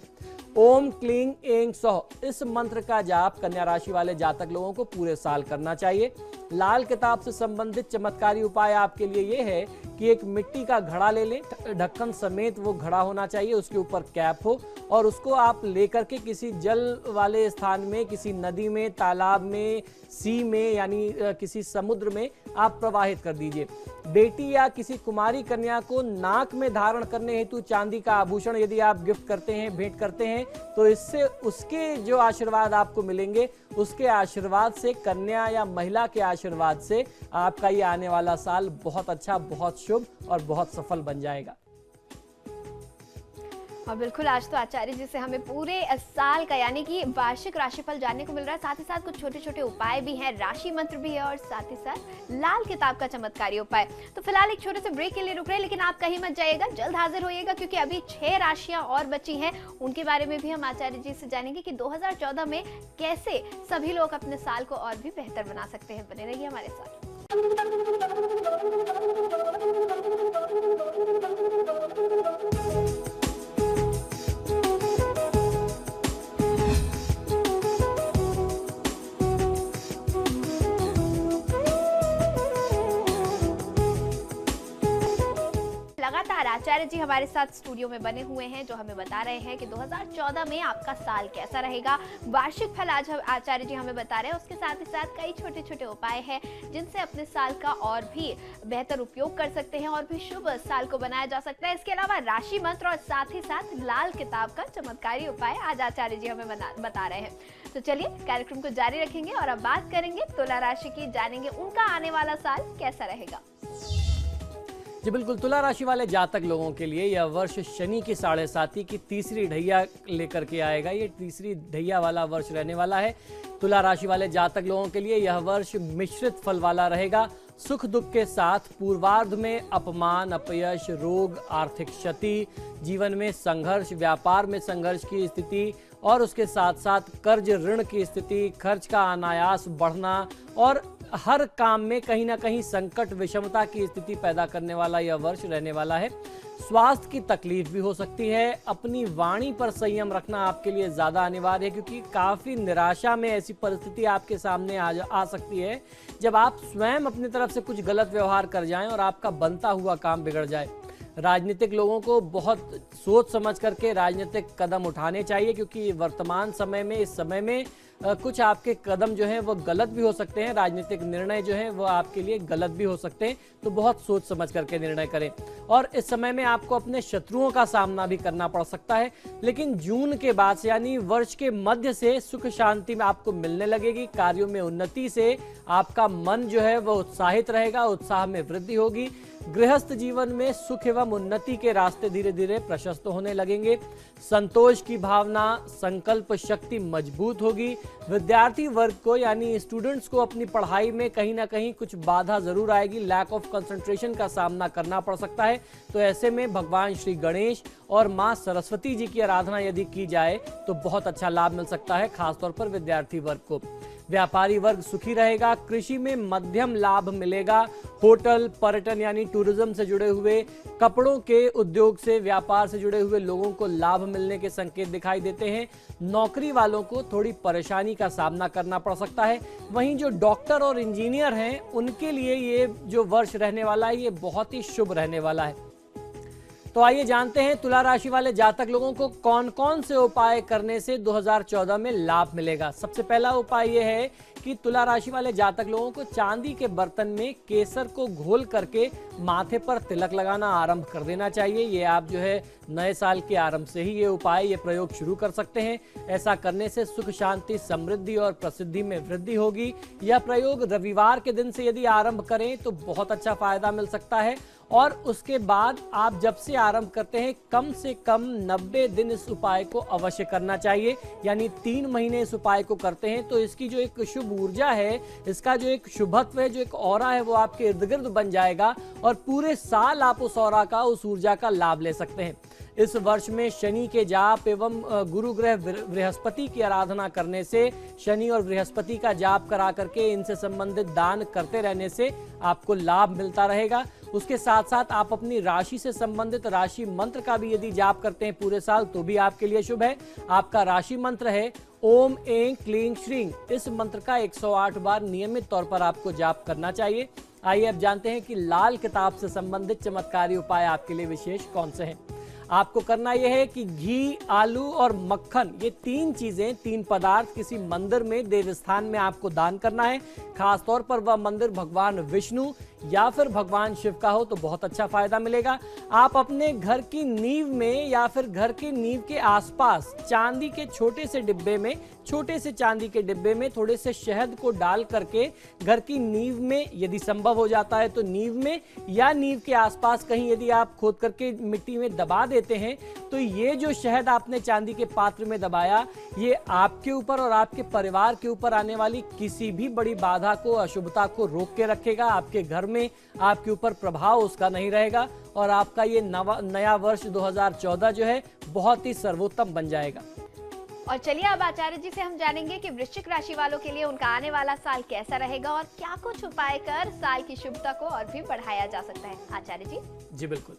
ओम क्लीं ऐं सौः इस मंत्र का जाप कन्या राशि वाले जातक लोगों को पूरे साल करना चाहिए। लाल किताब से संबंधित चमत्कारी उपाय आपके लिए ये है कि एक मिट्टी का घड़ा ले लें, ढक्कन समेत वो घड़ा होना चाहिए, उसके ऊपर कैप हो और उसको आप लेकर के किसी जल वाले स्थान में, किसी नदी में, तालाब में, सी में यानी किसी समुद्र में आप प्रवाहित कर दीजिए। बेटी या किसी कुमारी कन्या को नाक में धारण करने हेतु चांदी का आभूषण यदि आप गिफ्ट करते हैं, भेंट करते हैं तो इससे उसके जो आशीर्वाद आपको मिलेंगे, उसके आशीर्वाद से, कन्या या महिला के आशीर्वाद से आपका ये आने वाला साल बहुत अच्छा, बहुत शुभ और बहुत सफल बन जाएगा। और बिल्कुल आज तो आचार्य जी से हमें पूरे साल का यानी कि वार्षिक राशिफल जानने को मिल रहा है। साथ ही साथ कुछ छोटे छोटे उपाय भी हैं, राशि मंत्र भी है और साथ ही साथ लाल किताब का चमत्कारी उपाय। तो फिलहाल एक छोटे से ब्रेक के लिए रुक रहे हैं, लेकिन आप कहीं मत जाइएगा, जल्द हाजिर होइएगा क्योंकि अभी 6 राशियां और बची हैं। उनके बारे में भी हम आचार्य जी से जानेंगे कि 2014 में कैसे सभी लोग अपने साल को और भी बेहतर बना सकते हैं। बने रहिए हमारे साथ। लगातार आचार्य जी हमारे साथ स्टूडियो में बने हुए हैं जो हमें बता रहे हैं कि 2014 में आपका साल कैसा रहेगा। वार्षिक फल आज आचार्य जी हमें बता रहे हैं, उसके साथ ही साथ कई छोटे छोटे उपाय हैं जिनसे अपने साल का और भी बेहतर उपयोग कर सकते हैं और भी शुभ साल को बनाया जा सकता है। इसके अलावा राशि मंत्र और साथ ही साथ लाल किताब का चमत्कारी उपाय आज आचार्य जी हमें बता रहे हैं। तो चलिए कार्यक्रम को जारी रखेंगे और अब बात करेंगे तुला राशि की, जानेंगे उनका आने वाला साल कैसा रहेगा। जी बिल्कुल, तुला राशि वाले जातक लोगों के लिए यह वर्ष शनि की 7.5 की तीसरी ढैया लेकर के आएगा। ये तीसरी ढैया वाला वर्ष रहने वाला है। तुला राशि वाले जातक लोगों के लिए यह वर्ष मिश्रित फल वाला रहेगा। सुख दुख के साथ पूर्वार्ध में अपमान, अपयश, रोग, आर्थिक क्षति, जीवन में संघर्ष, व्यापार में संघर्ष की स्थिति और उसके साथ साथ कर्ज ऋण की स्थिति, खर्च का अनायास बढ़ना और हर काम में कहीं ना कहीं संकट, विषमता की स्थिति पैदा करने वाला यह वर्ष रहने वाला है। स्वास्थ्य की तकलीफ भी हो सकती है। अपनी वाणी पर संयम रखना आपके लिए ज्यादा अनिवार्य है क्योंकि काफी निराशा में ऐसी परिस्थिति आपके सामने आ सकती है जब आप स्वयं अपनी तरफ से कुछ गलत व्यवहार कर जाएं और आपका बनता हुआ काम बिगड़ जाए। राजनीतिक लोगों को बहुत सोच समझ करके राजनीतिक कदम उठाने चाहिए क्योंकि वर्तमान समय में, इस समय में कुछ आपके कदम जो हैं वो गलत भी हो सकते हैं, राजनीतिक निर्णय जो हैं वो आपके लिए गलत भी हो सकते हैं, तो बहुत सोच समझ करके निर्णय करें। और इस समय में आपको अपने शत्रुओं का सामना भी करना पड़ सकता है, लेकिन जून के बाद से यानी वर्ष के मध्य से सुख शांति में आपको मिलने लगेगी। कार्यों में उन्नति से आपका मन जो है वो उत्साहित रहेगा, उत्साह में वृद्धि होगी। गृहस्थ जीवन में सुख एवं उन्नति के रास्ते धीरे धीरे प्रशस्त होने लगेंगे। संतोष की भावना, संकल्प शक्ति मजबूत होगी। विद्यार्थी वर्ग को यानी स्टूडेंट्स को अपनी पढ़ाई में कहीं ना कहीं कुछ बाधा जरूर आएगी, लैक ऑफ कंसंट्रेशन का सामना करना पड़ सकता है। तो ऐसे में भगवान श्री गणेश और मां सरस्वती जी की आराधना यदि की जाए तो बहुत अच्छा लाभ मिल सकता है, खासतौर पर विद्यार्थी वर्ग को। व्यापारी वर्ग सुखी रहेगा। कृषि में मध्यम लाभ मिलेगा। होटल, पर्यटन यानी टूरिज्म से जुड़े हुए, कपड़ों के उद्योग से, व्यापार से जुड़े हुए लोगों को लाभ मिलने के संकेत दिखाई देते हैं। नौकरी वालों को थोड़ी परेशानी का सामना करना पड़ सकता है। वहीं जो डॉक्टर और इंजीनियर हैं उनके लिए ये जो वर्ष रहने वाला है ये बहुत ही शुभ रहने वाला है। तो आइए जानते हैं तुला राशि वाले जातक लोगों को कौन कौन से उपाय करने से 2014 में लाभ मिलेगा। सबसे पहला उपाय यह है कि तुला राशि वाले जातक लोगों को चांदी के बर्तन में केसर को घोल करके माथे पर तिलक लगाना आरंभ कर देना चाहिए। ये आप जो है नए साल के आरंभ से ही ये प्रयोग शुरू कर सकते हैं। ऐसा करने से सुख शांति समृद्धि और प्रसिद्धि में वृद्धि होगी। यह प्रयोग रविवार के दिन से यदि आरंभ करें तो बहुत अच्छा फायदा मिल सकता है। और उसके बाद आप जब से आरंभ करते हैं कम से कम 90 दिन इस उपाय को अवश्य करना चाहिए, यानी 3 महीने इस उपाय को करते हैं तो इसकी जो एक शुभ ऊर्जा है, इसका जो एक शुभत्व है, जो एक ऑरा है, वो आपके इर्द गिर्द बन जाएगा और पूरे साल आप उस ऑरा का, उस ऊर्जा का लाभ ले सकते हैं। इस वर्ष में शनि के जाप एवं गुरु ग्रह बृहस्पति की आराधना करने से, शनि और बृहस्पति का जाप करा करके इनसे संबंधित दान करते रहने से आपको लाभ मिलता रहेगा। उसके साथ साथ आप अपनी राशि से संबंधित राशि मंत्र का भी यदि जाप करते हैं पूरे साल तो भी आपके लिए शुभ है। आपका राशि मंत्र है ओम ऐं क्लीं श्रीं। इस मंत्र का 108 बार नियमित तौर पर आपको जाप करना चाहिए। आइए अब जानते हैं कि लाल किताब से संबंधित चमत्कारी उपाय आपके लिए विशेष कौन से हैं। आपको करना यह है कि घी, आलू और मक्खन, ये 3 चीजें, 3 पदार्थ किसी मंदिर में, देव स्थान में आपको दान करना है। खासतौर पर वह मंदिर भगवान विष्णु या फिर भगवान शिव का हो तो बहुत अच्छा फायदा मिलेगा। आप अपने घर की नींव में या फिर घर की नींव के आसपास चांदी के छोटे से डिब्बे में, छोटे से चांदी के डिब्बे में थोड़े से शहद को डाल करके घर की नींव में, यदि संभव हो जाता है तो नींव में या नींव के आसपास कहीं यदि आप खोद करके मिट्टी में दबा देते हैं तो ये जो शहद आपने चांदी के पात्र में दबाया, ये आपके ऊपर और आपके परिवार के ऊपर आने वाली किसी भी बड़ी बाधा को, अशुभता को रोक के रखेगा। आपके घर में आपके ऊपर प्रभाव उसका नहीं रहेगा और आपका ये नया वर्ष 2014 जो है बहुत ही सर्वोत्तम बन जाएगा। और चलिए अब आचार्य जी से हम जानेंगे कि वृश्चिक राशि वालों के लिए उनका आने वाला साल कैसा रहेगा और क्या कुछ उपाय कर साल की शुभता को और भी बढ़ाया जा सकता है। आचार्य जी। जी बिल्कुल।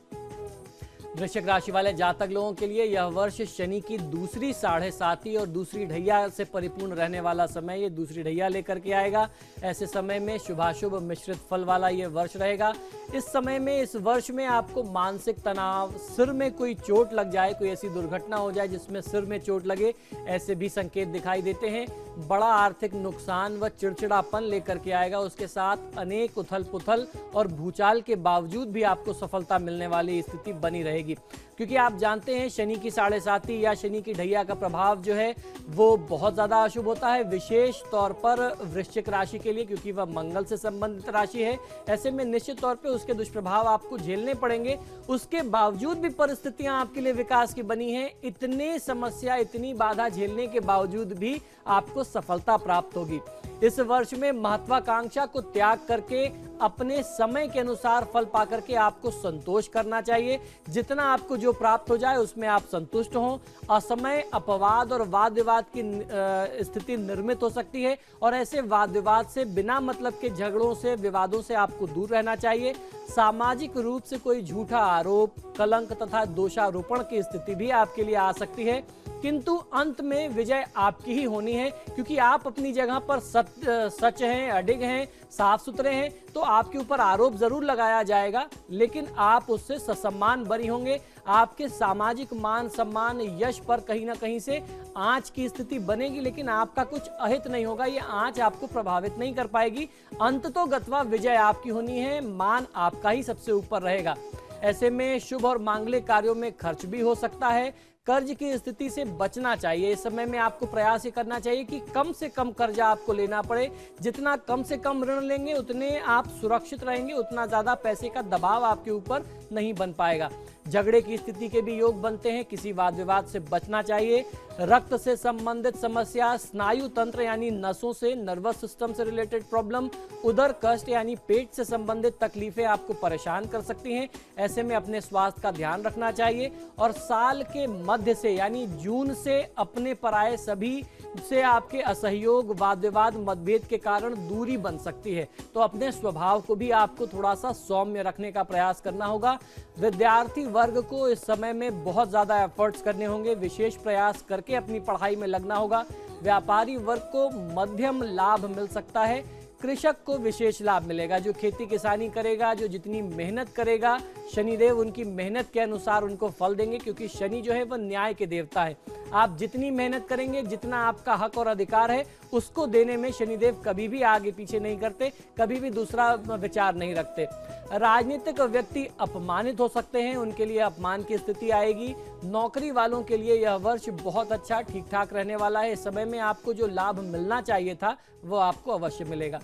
वृश्चिक राशि वाले जातक लोगों के लिए यह वर्ष शनि की दूसरी 7.5 और दूसरी ढैया से परिपूर्ण रहने वाला समय, ये दूसरी ढैया लेकर के आएगा। ऐसे समय में शुभाशुभ मिश्रित फल वाला ये वर्ष रहेगा। इस समय में, इस वर्ष में आपको मानसिक तनाव, सिर में कोई चोट लग जाए, कोई ऐसी दुर्घटना हो जाए जिसमें सिर में चोट लगे, ऐसे भी संकेत दिखाई देते हैं। बड़ा आर्थिक नुकसान व चिड़चिड़ापन लेकर के आएगा। उसके साथ अनेक उथल पुथल और भूचाल के बावजूद भी आपको सफलता मिलने वाली स्थिति बनी रहेगी, क्योंकि आप जानते हैं शनि की 7.5 या शनि की ढैया का प्रभाव जो है वो बहुत ज्यादा अशुभ होता है, विशेष तौर पर वृश्चिक राशि के लिए, क्योंकि वह मंगल से संबंधित राशि है। ऐसे में निश्चित तौर पे उसके दुष्प्रभाव आपको झेलने पड़ेंगे। उसके बावजूद भी परिस्थितियां आपके लिए विकास की बनी हैं। इतने समस्या, इतनी बाधा झेलने के बावजूद भी आपको सफलता प्राप्त होगी। इस वर्ष में महत्वाकांक्षा को त्याग करके अपने समय के अनुसार फल पाकर के आपको संतोष करना चाहिए। जितना आपको जो प्राप्त हो जाए उसमें आप संतुष्ट हों। असमय अपवाद और वाद विवाद की स्थिति निर्मित हो सकती है और ऐसे वाद विवाद से, बिना मतलब के झगड़ों से, विवादों से आपको दूर रहना चाहिए। सामाजिक रूप से कोई झूठा आरोप, कलंक तथा दोषारोपण की स्थिति भी आपके लिए आ सकती है, किंतु अंत में विजय आपकी ही होनी है, क्योंकि आप अपनी जगह पर सच हैं, अडिग हैं, साफ सुथरे हैं। तो आपके ऊपर आरोप जरूर लगाया जाएगा, लेकिन आप उससे ससम्मान बरी होंगे। आपके सामाजिक मान सम्मान, यश पर कहीं ना कहीं से आंच की स्थिति बनेगी, लेकिन आपका कुछ अहित नहीं होगा। ये आंच आपको प्रभावित नहीं कर पाएगी। अंततोगत्वा विजय आपकी होनी है, मान आपका ही सबसे ऊपर रहेगा। ऐसे में शुभ और मांगलिक कार्यों में खर्च भी हो सकता है। कर्ज की स्थिति से बचना चाहिए। इस समय में आपको प्रयास ये करना चाहिए कि कम से कम कर्जा आपको लेना पड़े। जितना कम से कम ऋण लेंगे उतने आप सुरक्षित रहेंगे, उतना ज्यादा पैसे का दबाव आपके ऊपर नहीं बन पाएगा। झगड़े की स्थिति के भी योग बनते हैं, किसी वाद विवाद से बचना चाहिए। रक्त से संबंधित समस्या, स्नायु तंत्र यानी नसों से, नर्वस सिस्टम से रिलेटेड प्रॉब्लम, उदर कष्ट यानी पेट से संबंधित तकलीफें आपको परेशान कर सकती हैं। ऐसे में अपने स्वास्थ्य का ध्यान रखना चाहिए और साल के मध्य से यानी जून से अपने पराये सभी से आपके असहयोग, वाद विवाद, मतभेद के कारण दूरी बन सकती है। तो अपने स्वभाव को भी आपको थोड़ा सा सौम्य रखने का प्रयास करना होगा। विद्यार्थी वर्ग को इस समय में बहुत ज्यादा एफर्ट्स करने होंगे, विशेष प्रयास करके अपनी पढ़ाई में लगना होगा। व्यापारी वर्ग को मध्यम लाभ मिल सकता है। कृषक को विशेष लाभ मिलेगा। जो खेती किसानी करेगा, जो जितनी मेहनत करेगा, शनिदेव उनकी मेहनत के अनुसार उनको फल देंगे, क्योंकि शनि जो है वह न्याय के देवता है। आप जितनी मेहनत करेंगे, जितना आपका हक और अधिकार है, उसको देने में शनिदेव कभी भी आगे पीछे नहीं करते, कभी भी दूसरा विचार नहीं रखते। राजनीतिक व्यक्ति अपमानित हो सकते हैं, उनके लिए अपमान की स्थिति आएगी। नौकरी वालों के लिए यह वर्ष बहुत अच्छा ठीक ठाक रहने वाला है। इस समय में आपको जो लाभ मिलना चाहिए था वो आपको अवश्य मिलेगा।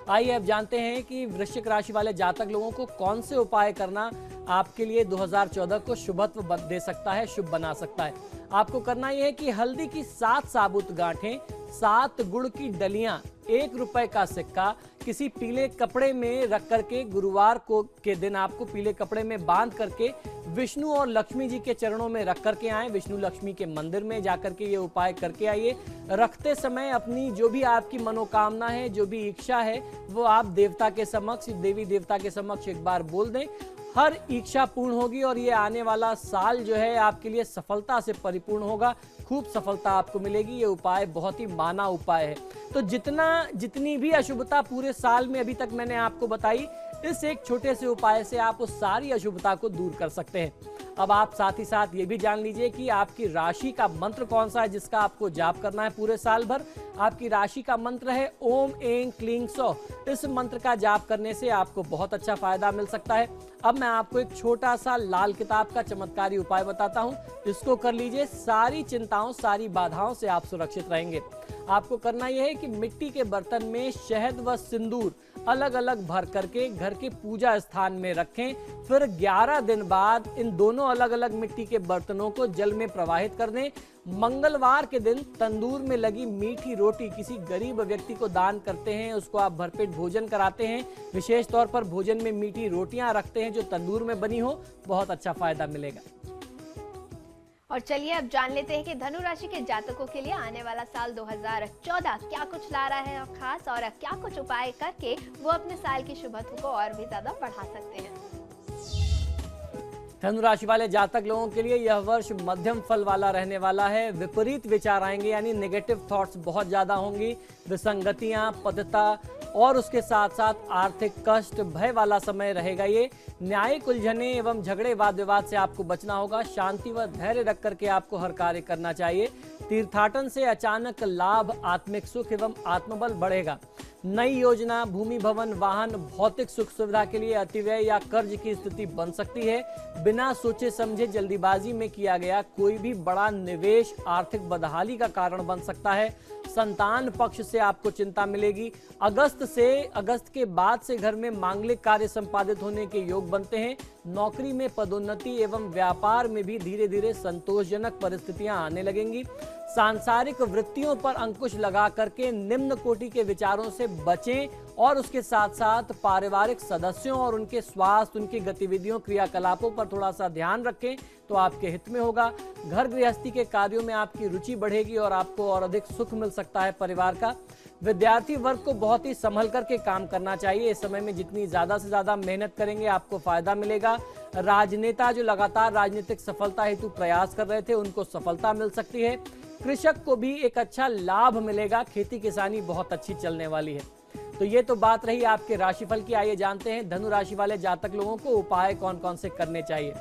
आइए अब जानते हैं कि वृश्चिक राशि वाले जातक लोगों को कौन से उपाय करना आपके लिए 2014 को शुभत्व दे सकता है, शुभ बना सकता है। आपको करना यह है कि हल्दी की 7 साबुत गांठें, 7 गुड़ की डलियां, 1 रुपए का सिक्का किसी पीले कपड़े में रख करके गुरुवार को के दिन आपको पीले कपड़े में बांध करके विष्णु और लक्ष्मी जी के चरणों में रख करके आए। विष्णु लक्ष्मी के मंदिर में जाकर के ये उपाय करके आइए। रखते समय अपनी जो भी आपकी मनोकामना है, जो भी इच्छा है, वो आप देवता के समक्ष, देवी देवता के समक्ष एक बार बोल दें। हर इच्छा पूर्ण होगी और ये आने वाला साल जो है आपके लिए सफलता से परिपूर्ण होगा। खूब सफलता आपको मिलेगी। ये उपाय बहुत ही माना उपाय है। तो जितनी भी अशुभता पूरे साल में अभी तक मैंने आपको बताई, इस एक छोटे से उपाय से आप उस सारी अशुभता को दूर कर सकते हैं। अब आप साथ ही साथ ये भी जान लीजिए कि आपकी राशि का मंत्र कौन सा है जिसका आपको जाप करना है पूरे साल भर। आपकी राशि का मंत्र है ओम ऐं क्लीं सौः। इस मंत्र का जाप करने से आपको बहुत अच्छा फायदा मिल सकता है। अब मैं आपको एक छोटा सा लाल किताब का चमत्कारी उपाय बताता हूँ, इसको कर लीजिए। सारी चिंताओं, सारी बाधाओं से आप सुरक्षित रहेंगे। आपको करना यह है कि मिट्टी के बर्तन में शहद व सिंदूर अलग अलग भर करके घर के पूजा स्थान में रखें। फिर 11 दिन बाद इन दोनों अलग अलग मिट्टी के बर्तनों को जल में प्रवाहित कर दें। मंगलवार के दिन तंदूर में लगी मीठी रोटी किसी गरीब व्यक्ति को दान करते हैं, उसको आप भरपेट भोजन कराते हैं। विशेष तौर पर भोजन में मीठी रोटियां रखते हैं जो तंदूर में बनी हो, बहुत अच्छा फायदा मिलेगा। और चलिए अब जान लेते हैं कि धनु राशि के जातकों के लिए आने वाला साल 2014 क्या कुछ ला रहा है खास, और क्या कुछ उपाय करके वो अपने साल की शुभत्व को और भी ज्यादा बढ़ा सकते हैं। धनु राशि वाले जातक लोगों के लिए यह वर्ष मध्यम फल वाला रहने वाला है। विपरीत विचार आएंगे, यानी नेगेटिव थॉट्स बहुत ज्यादा होंगी। विसंगतियां, पदता और उसके साथ साथ आर्थिक कष्ट, भय वाला समय रहेगा। ये न्यायिक उलझने एवं झगड़े वाद विवाद से आपको बचना होगा। शांति व धैर्य रख करके आपको हर कार्य करना चाहिए। तीर्थाटन से अचानक लाभ, आत्मिक सुख एवं आत्मबल बढ़ेगा। नई योजना, भूमि, भवन, वाहन, भौतिक सुख सुविधा के लिए अतिव्यय या कर्ज की स्थिति बन सकती है। बिना सोचे समझे जल्दीबाजी में किया गया कोई भी बड़ा निवेश आर्थिक बदहाली का कारण बन सकता है। संतान पक्ष से आपको चिंता मिलेगी। अगस्त के बाद से घर में मांगलिक कार्य संपादित होने के योग बनते हैं। नौकरी में पदोन्नति एवं व्यापार में भी धीरे धीरे संतोषजनक परिस्थितियां आने लगेंगी। सांसारिक वृत्तियों पर अंकुश लगा करके निम्न कोटि के विचारों से बचें और उसके साथ साथ पारिवारिक सदस्यों और उनके स्वास्थ्य, उनकी गतिविधियों, क्रियाकलापों पर थोड़ा सा ध्यान रखें तो आपके हित में होगा। घर गृहस्थी के कार्यों में आपकी रुचि बढ़ेगी और आपको और अधिक सुख मिल सकता है परिवार का। विद्यार्थी वर्ग को बहुत ही संभल करके काम करना चाहिए। इस समय में जितनी ज्यादा से ज्यादा मेहनत करेंगे आपको फायदा मिलेगा। राजनेता जो लगातार राजनीतिक सफलता हेतु प्रयास कर रहे थे, उनको सफलता मिल सकती है। कृषक को भी एक अच्छा लाभ मिलेगा। खेती किसानी बहुत अच्छी चलने वाली है। तो ये तो बात रही आपके राशिफल की। आइए जानते हैं धनु राशि वाले जातक लोगों को उपाय कौन कौन से करने चाहिए।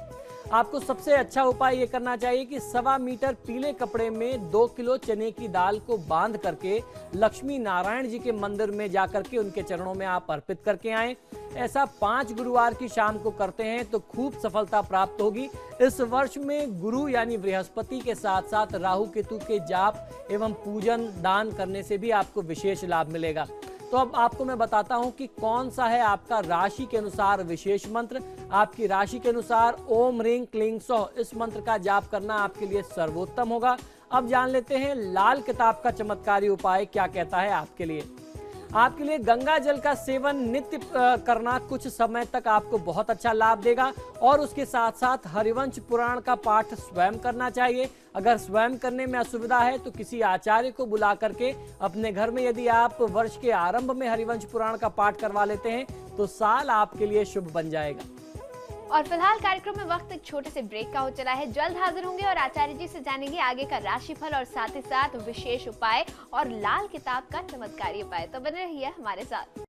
आपको सबसे अच्छा उपाय ये करना चाहिए कि 1.25 मीटर पीले कपड़े में 2 किलो चने की दाल को बांध करके लक्ष्मी नारायण जी के मंदिर में जाकर के उनके चरणों में आप अर्पित करके आएं। ऐसा 5 गुरुवार की शाम को करते हैं तो खूब सफलता प्राप्त होगी। इस वर्ष में गुरु यानी बृहस्पति के साथ साथ राहु केतु के जाप एवं पूजन दान करने से भी आपको विशेष लाभ मिलेगा। तो अब आपको मैं बताता हूं कि कौन सा है आपका राशि के अनुसार विशेष मंत्र। आपकी राशि के अनुसार ओम ह्रीं क्लीं सौः इस मंत्र का जाप करना आपके लिए सर्वोत्तम होगा। अब जान लेते हैं लाल किताब का चमत्कारी उपाय क्या कहता है आपके लिए। आपके लिए गंगा जल का सेवन नित्य करना कुछ समय तक आपको बहुत अच्छा लाभ देगा और उसके साथ साथ हरिवंश पुराण का पाठ स्वयं करना चाहिए। अगर स्वयं करने में असुविधा है तो किसी आचार्य को बुला करके अपने घर में यदि आप वर्ष के आरंभ में हरिवंश पुराण का पाठ करवा लेते हैं तो साल आपके लिए शुभ बन जाएगा। और फिलहाल कार्यक्रम में वक्त एक छोटे से ब्रेक का हो चला है। जल्द हाजिर होंगे और आचार्य जी से जानेंगे आगे का राशिफल और साथ ही साथ विशेष उपाय और लाल किताब का चमत्कारी उपाय। तो बने रहिए हमारे साथ।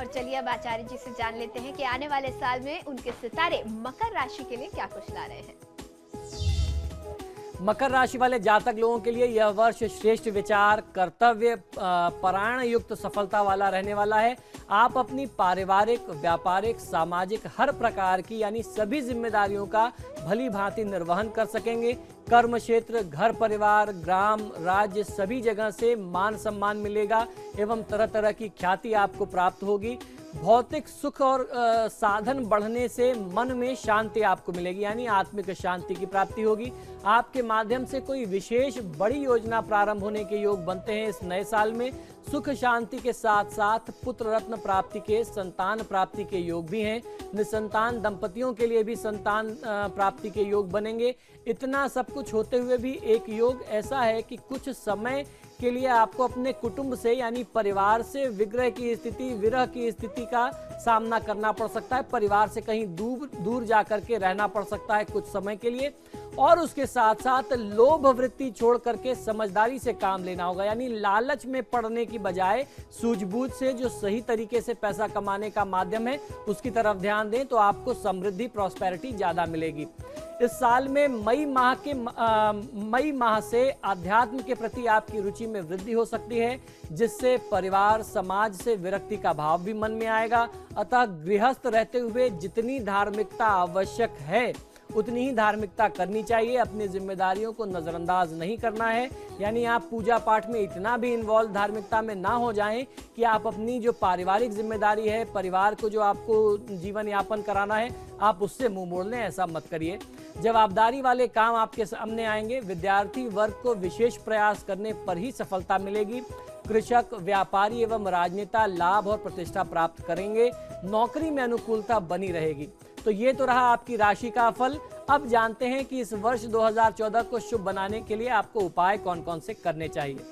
चलिए अब आचार्य जी से जान लेते हैं कि आने वाले साल में उनके सितारे मकर राशि के लिए क्या कुछ ला रहे हैं। मकर राशि वाले जातक लोगों के लिए यह वर्ष श्रेष्ठ विचार, कर्तव्य परायण युक्त सफलता वाला रहने वाला है। आप अपनी पारिवारिक, व्यापारिक, सामाजिक हर प्रकार की यानी सभी जिम्मेदारियों का भली भांति निर्वहन कर सकेंगे। कर्म क्षेत्र, घर परिवार, ग्राम, राज्य सभी जगह से मान सम्मान मिलेगा एवं तरह तरह की ख्याति आपको प्राप्त होगी। भौतिक सुख और साधन बढ़ने से मन में शांति आपको मिलेगी यानी आत्मिक शांति की प्राप्ति होगी। आपके माध्यम से कोई विशेष बड़ी योजना प्रारंभ होने के योग बनते हैं। इस नए साल में सुख शांति के साथ साथ पुत्र रत्न प्राप्ति के, संतान प्राप्ति के योग भी हैं। निसंतान दंपतियों के लिए भी संतान प्राप्ति के योग बनेंगे। इतना सब कुछ होते हुए भी एक योग ऐसा है कि कुछ समय के लिए आपको अपने कुटुंब से यानी परिवार से विग्रह की स्थिति, विरह की स्थिति का सामना करना पड़ सकता है। परिवार से कहीं दूर जाकर के रहना पड़ सकता है कुछ समय के लिए। और उसके साथ साथ लोभ वृत्ति छोड़ करके समझदारी से काम लेना होगा यानी लालच में पड़ने की बजाय सूझबूझ से जो सही तरीके से पैसा कमाने का माध्यम है उसकी तरफ ध्यान दें तो आपको समृद्धि, प्रॉस्पेरिटी ज्यादा मिलेगी। इस साल में मई माह से अध्यात्म के प्रति आपकी रुचि में वृद्धि हो सकती है जिससे परिवार, समाज से विरक्ति का भाव भी मन में आएगा। अतः गृहस्थ रहते हुए जितनी धार्मिकता आवश्यक है उतनी ही धार्मिकता करनी चाहिए। अपनी जिम्मेदारियों को नजरअंदाज नहीं करना है यानी आप पूजा पाठ में इतना भी इन्वॉल्व धार्मिकता में ना हो जाएं कि आप अपनी जो पारिवारिक जिम्मेदारी है, परिवार को जो आपको जीवन यापन कराना है, आप उससे मुंह मोड़ लें। ऐसा मत करिए। जवाबदारी वाले काम आपके सामने आएंगे। विद्यार्थी वर्ग को विशेष प्रयास करने पर ही सफलता मिलेगी। कृषक, व्यापारी एवं राजनेता लाभ और प्रतिष्ठा प्राप्त करेंगे। नौकरी में अनुकूलता बनी रहेगी। तो ये तो रहा आपकी राशि का फल। अब जानते हैं कि इस वर्ष 2014 को शुभ बनाने के लिए आपको उपाय कौन कौन से करने चाहिए।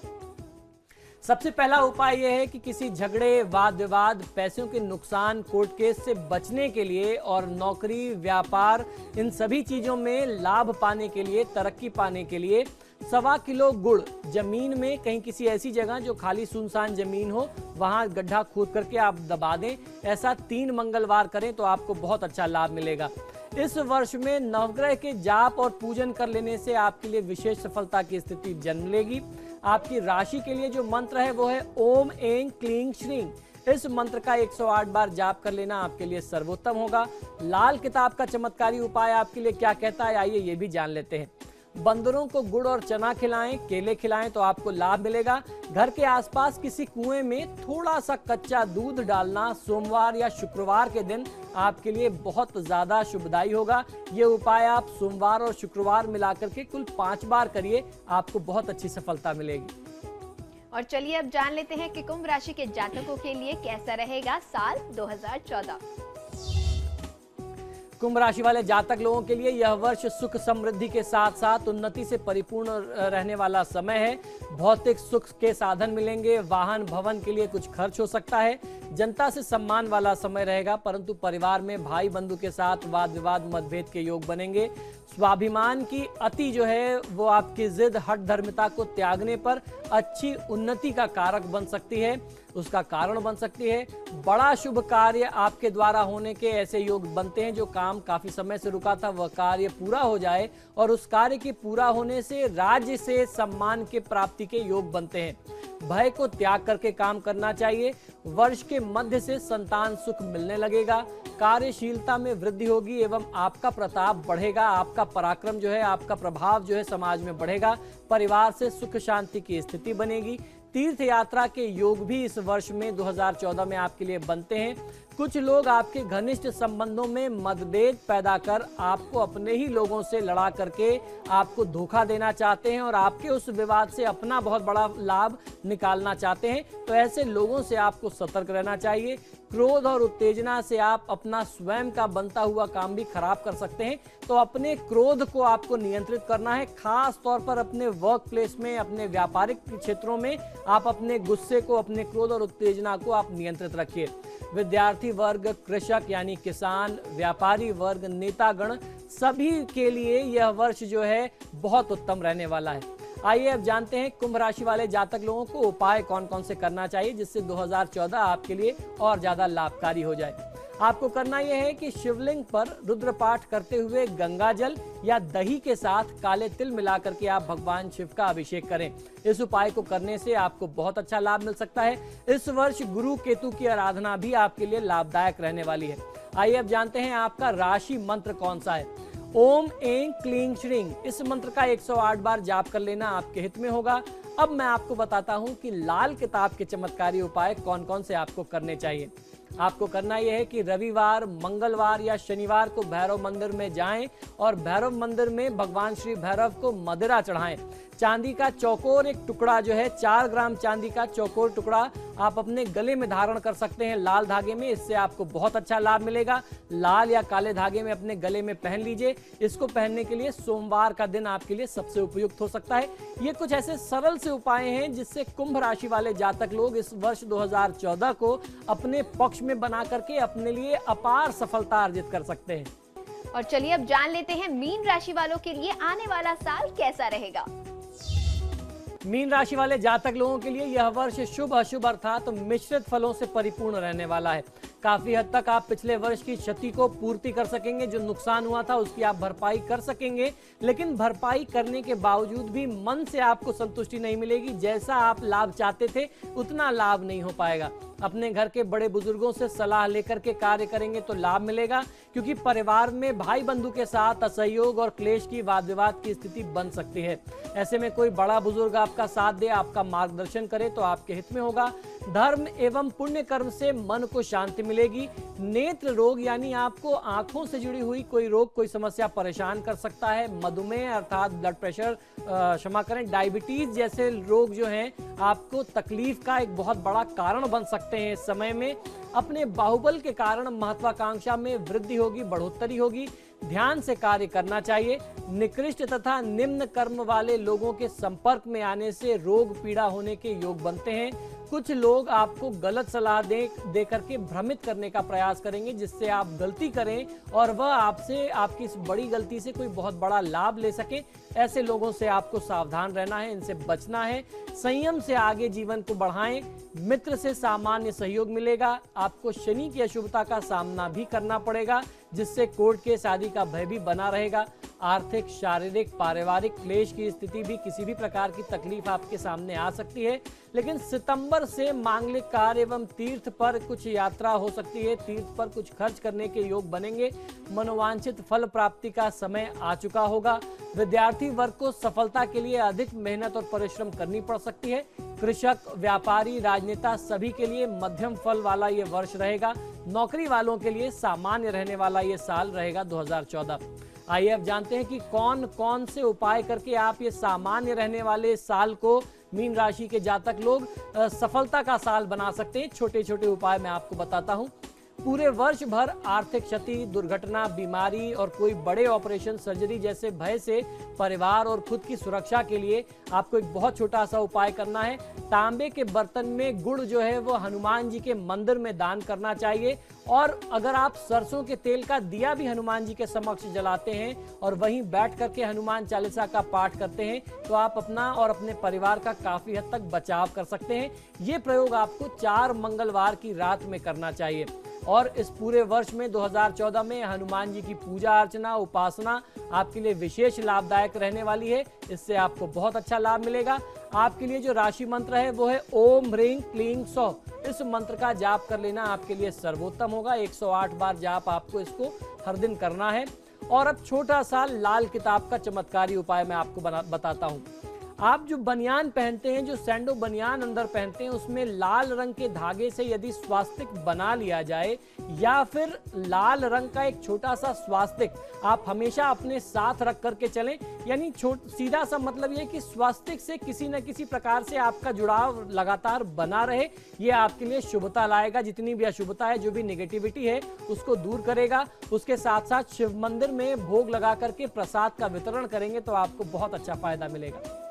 सबसे पहला उपाय यह है कि किसी झगड़े, वाद विवाद, पैसों के नुकसान, कोर्ट केस से बचने के लिए और नौकरी, व्यापार इन सभी चीजों में लाभ पाने के लिए, तरक्की पाने के लिए 1.25 किलो गुड़ जमीन में कहीं किसी ऐसी जगह जो खाली सुनसान जमीन हो वहां गड्ढा खोद करके आप दबा दें। ऐसा 3 मंगलवार करें तो आपको बहुत अच्छा लाभ मिलेगा। इस वर्ष में नवग्रह के जाप और पूजन कर लेने से आपके लिए विशेष सफलता की स्थिति जन्म लेगी। आपकी राशि के लिए जो मंत्र है वो है ओम ऐं क्लीं श्रीं। इस मंत्र का 108 बार जाप कर लेना आपके लिए सर्वोत्तम होगा। लाल किताब का चमत्कारी उपाय आपके लिए क्या कहता है, आइए ये भी जान लेते हैं। बंदरों को गुड़ और चना खिलाएं, केले खिलाएं तो आपको लाभ मिलेगा। घर के आसपास किसी कुएं में थोड़ा सा कच्चा दूध डालना सोमवार या शुक्रवार के दिन आपके लिए बहुत ज्यादा शुभदायी होगा। ये उपाय आप सोमवार और शुक्रवार मिलाकर के कुल 5 बार करिए, आपको बहुत अच्छी सफलता मिलेगी। और चलिए अब जान लेते हैं कि कुंभ राशि के जातकों के लिए कैसा रहेगा साल 2014। कुंभ राशि वाले जातक लोगों के लिए यह वर्ष सुख समृद्धि के साथ साथ उन्नति से परिपूर्ण रहने वाला समय है। भौतिक सुख के साधन मिलेंगे। वाहन, भवन के लिए कुछ खर्च हो सकता है। जनता से सम्मान वाला समय रहेगा, परंतु परिवार में भाई बंधु के साथ वाद विवाद, मतभेद के योग बनेंगे। स्वाभिमान की अति जो है वो आपकी जिद, हठ धर्मिता को त्यागने पर अच्छी उन्नति का कारक बन सकती है, उसका कारण बन सकती है। बड़ा शुभ कार्य आपके द्वारा होने के ऐसे योग बनते हैं। जो काम काफी समय से रुका था वह कार्य पूरा हो जाए और उस कार्य के पूरा होने से राज्य से सम्मान के प्राप्ति के योग बनते हैं। भय को त्याग करके काम करना चाहिए। वर्ष के मध्य से संतान सुख मिलने लगेगा। कार्यशीलता में वृद्धि होगी एवं आपका प्रताप बढ़ेगा। आपका पराक्रम जो है, आपका प्रभाव जो है समाज में बढ़ेगा। परिवार से सुख शांति की स्थिति बनेगी। तीर्थ यात्रा के योग भी इस वर्ष में 2014 में आपके लिए बनते हैं। कुछ लोग आपके घनिष्ठ संबंधों में मतभेद पैदा कर आपको अपने ही लोगों से लड़ा करके आपको धोखा देना चाहते हैं और आपके उस विवाद से अपना बहुत बड़ा लाभ निकालना चाहते हैं। तो ऐसे लोगों से आपको सतर्क रहना चाहिए। क्रोध और उत्तेजना से आप अपना स्वयं का बनता हुआ काम भी खराब कर सकते हैं। तो अपने क्रोध को आपको नियंत्रित करना है, खास तौर पर अपने वर्क प्लेस में, अपने व्यापारिक क्षेत्रों में आप अपने गुस्से को, अपने क्रोध और उत्तेजना को आप नियंत्रित रखिए। विद्यार्थी वर्ग, कृषक यानी किसान, व्यापारी वर्ग, नेतागण, सभी के लिए यह वर्ष जो है बहुत उत्तम रहने वाला है। आइए अब जानते हैं कुंभ राशि वाले जातक लोगों को उपाय कौन कौन से करना चाहिए जिससे 2014 आपके लिए और ज्यादा लाभकारी हो जाए। आपको करना यह है कि शिवलिंग पर रुद्र पाठ करते हुए गंगा जल या दही के साथ काले तिल मिलाकर के आप भगवान शिव का अभिषेक करें। इस उपाय को करने से आपको बहुत अच्छा लाभ मिल सकता है। इस वर्ष गुरु केतु की आराधना भी आपके लिए लाभदायक रहने वाली है। आइए अब जानते हैं आपका राशि मंत्र कौन सा है। ओम ऐं क्लीं श्रीं, इस मंत्र का 108 बार जाप कर लेना आपके हित में होगा। अब मैं आपको बताता हूं कि लाल किताब के चमत्कारी उपाय कौन कौन से आपको करने चाहिए। आपको करना यह है कि रविवार, मंगलवार या शनिवार को भैरव मंदिर में जाएं और भैरव मंदिर में भगवान श्री भैरव को मदिरा चढ़ाएं। चांदी का चौकोर एक टुकड़ा जो है, 4 ग्राम चांदी का चौकोर टुकड़ा आप अपने गले में धारण कर सकते हैं लाल धागे में। इससे आपको बहुत अच्छा लाभ मिलेगा। लाल या काले धागे में अपने गले में पहन लीजिए। इसको पहनने के लिए सोमवार का दिन आपके लिए सबसे उपयुक्त हो सकता है। ये कुछ ऐसे सरल से उपाय हैं जिससे कुंभ राशि वाले जातक लोग इस वर्ष 2014 को अपने पक्ष में बना करके अपने लिए अपार सफलता अर्जित कर सकते हैं। और चलिए अब जान लेते हैं मीन राशि वालों के लिए आने वाला साल कैसा रहेगा। मीन राशि वाले जातक लोगों के लिए यह वर्ष शुभ अशुभ अर्थात मिश्रित फलों से परिपूर्ण रहने वाला है। काफी हद तक आप पिछले वर्ष की क्षति को पूर्ति कर सकेंगे। जो नुकसान हुआ था उसकी आप भरपाई कर सकेंगे, लेकिन भरपाई करने के बावजूद भी मन से आपको संतुष्टि नहीं मिलेगी। जैसा आप लाभ चाहते थे उतना लाभ नहीं हो पाएगा। अपने घर के बड़े बुजुर्गों से सलाह लेकर के कार्य करेंगे तो लाभ मिलेगा, क्योंकि परिवार में भाई बंधु के साथ असहयोग और क्लेश की वाद विवाद की स्थिति बन सकती है। ऐसे में कोई बड़ा बुजुर्ग आपका साथ दे, आपका मार्गदर्शन करे तो आपके हित में होगा। धर्म एवं पुण्य कर्म से मन को शांति मिलेगी। नेत्र रोग यानी आपको आंखों से जुड़ी हुई कोई रोग, कोई समस्या परेशान कर सकता है। मधुमेह अर्थात ब्लड प्रेशर, क्षमा करें, डायबिटीज जैसे रोग जो हैं आपको तकलीफ का एक बहुत बड़ा कारण बन सकते हैं। इस समय में अपने बाहुबल के कारण महत्वाकांक्षा में वृद्धि होगी, बढ़ोतरी होगी। ध्यान से कार्य करना चाहिए। निकृष्ट तथा निम्न कर्म वाले लोगों के संपर्क में आने से रोग पीड़ा होने के योग बनते हैं। कुछ लोग आपको गलत सलाह दे करके भ्रमित करने का प्रयास करेंगे, जिससे आप गलती करें और वह आपसे, आपकी इस बड़ी गलती से कोई बहुत बड़ा लाभ ले सके। ऐसे लोगों से आपको सावधान रहना है, इनसे बचना है। संयम से आगे जीवन को बढ़ाएं। मित्र से सामान्य सहयोग मिलेगा। आपको शनि की अशुभता का सामना भी करना पड़ेगा, जिससे कोर्ट केस आदि का भय भी बना रहेगा। आर्थिक, शारीरिक, पारिवारिक क्लेश की स्थिति भी, किसी भी प्रकार की तकलीफ आपके सामने आ सकती है। लेकिन सितंबर से मांगलिक कार्य एवं तीर्थ पर कुछ यात्रा हो सकती है। तीर्थ पर कुछ खर्च करने के योग बनेंगे। मनोवांछित फल प्राप्ति का समय आ चुका होगा। विद्यार्थी वर्ग को सफलता के लिए अधिक मेहनत और परिश्रम करनी पड़ सकती है। कृषक, व्यापारी, राजनेता सभी के लिए मध्यम फल वाला ये वर्ष रहेगा। नौकरी वालों के लिए सामान्य रहने वाला ये साल रहेगा 2014। आइए अब जानते हैं कि कौन कौन से उपाय करके आप ये सामान्य रहने वाले साल को मीन राशि के जातक लोग सफलता का साल बना सकते हैं। छोटे छोटे उपाय मैं आपको बताता हूं। पूरे वर्ष भर आर्थिक क्षति, दुर्घटना, बीमारी और कोई बड़े ऑपरेशन, सर्जरी जैसे भय से परिवार और खुद की सुरक्षा के लिए आपको एक बहुत छोटा सा उपाय करना है। तांबे के बर्तन में गुड़ जो है वो हनुमान जी के मंदिर में दान करना चाहिए। और अगर आप सरसों के तेल का दिया भी हनुमान जी के समक्ष जलाते हैं और वहीं बैठ करके हनुमान चालीसा का पाठ करते हैं तो आप अपना और अपने परिवार का काफी हद तक बचाव कर सकते हैं। ये प्रयोग आपको 4 मंगलवार की रात में करना चाहिए। और इस पूरे वर्ष में 2014 में हनुमान जी की पूजा अर्चना, उपासना आपके लिए विशेष लाभदायक रहने वाली है। इससे आपको बहुत अच्छा लाभ मिलेगा। आपके लिए जो राशि मंत्र है वो है ओम ह्रीं क्लीं सौः। इस मंत्र का जाप कर लेना आपके लिए सर्वोत्तम होगा। 108 बार जाप आपको इसको हर दिन करना है। और अब छोटा सा लाल किताब का चमत्कारी उपाय मैं आपको बताता हूँ। आप जो बनियान पहनते हैं, जो सैंडो बनियान अंदर पहनते हैं, उसमें लाल रंग के धागे से यदि स्वास्तिक बना लिया जाए या फिर लाल रंग का एक छोटा सा स्वास्तिक आप हमेशा अपने साथ रख करके चलें, यानी सीधा सा मतलब ये कि स्वास्तिक से किसी न किसी प्रकार से आपका जुड़ाव लगातार बना रहे, ये आपके लिए शुभता लाएगा। जितनी भी अशुभता है, जो भी नेगेटिविटी है, उसको दूर करेगा। उसके साथ साथ शिव मंदिर में भोग लगा करके प्रसाद का वितरण करेंगे तो आपको बहुत अच्छा फायदा मिलेगा।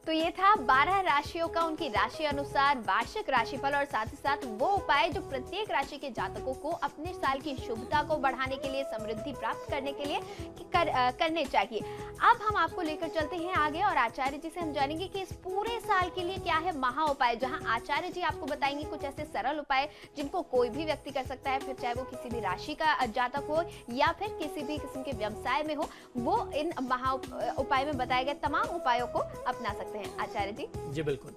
तो ये था 12 राशियों का उनकी राशि अनुसार वार्षिक राशिफल और साथ ही साथ वो उपाय जो प्रत्येक राशि के जातकों को अपने साल की शुभता को बढ़ाने के लिए, समृद्धि प्राप्त करने के लिए करने चाहिए। अब हम आपको लेकर चलते हैं आगे और आचार्य जी से हम जानेंगे कि इस पूरे साल के लिए क्या है महा उपाय, जहां आचार्य जी आपको बताएंगे कुछ ऐसे सरल उपाय जिनको कोई भी व्यक्ति कर सकता है, फिर चाहे वो किसी भी राशि का जातक हो या फिर किसी भी किस्म के व्यवसाय में हो, वो इन महा उपाय में बताए गए तमाम उपायों को अपना सकते हैं। आचार्य जी। जी बिल्कुल,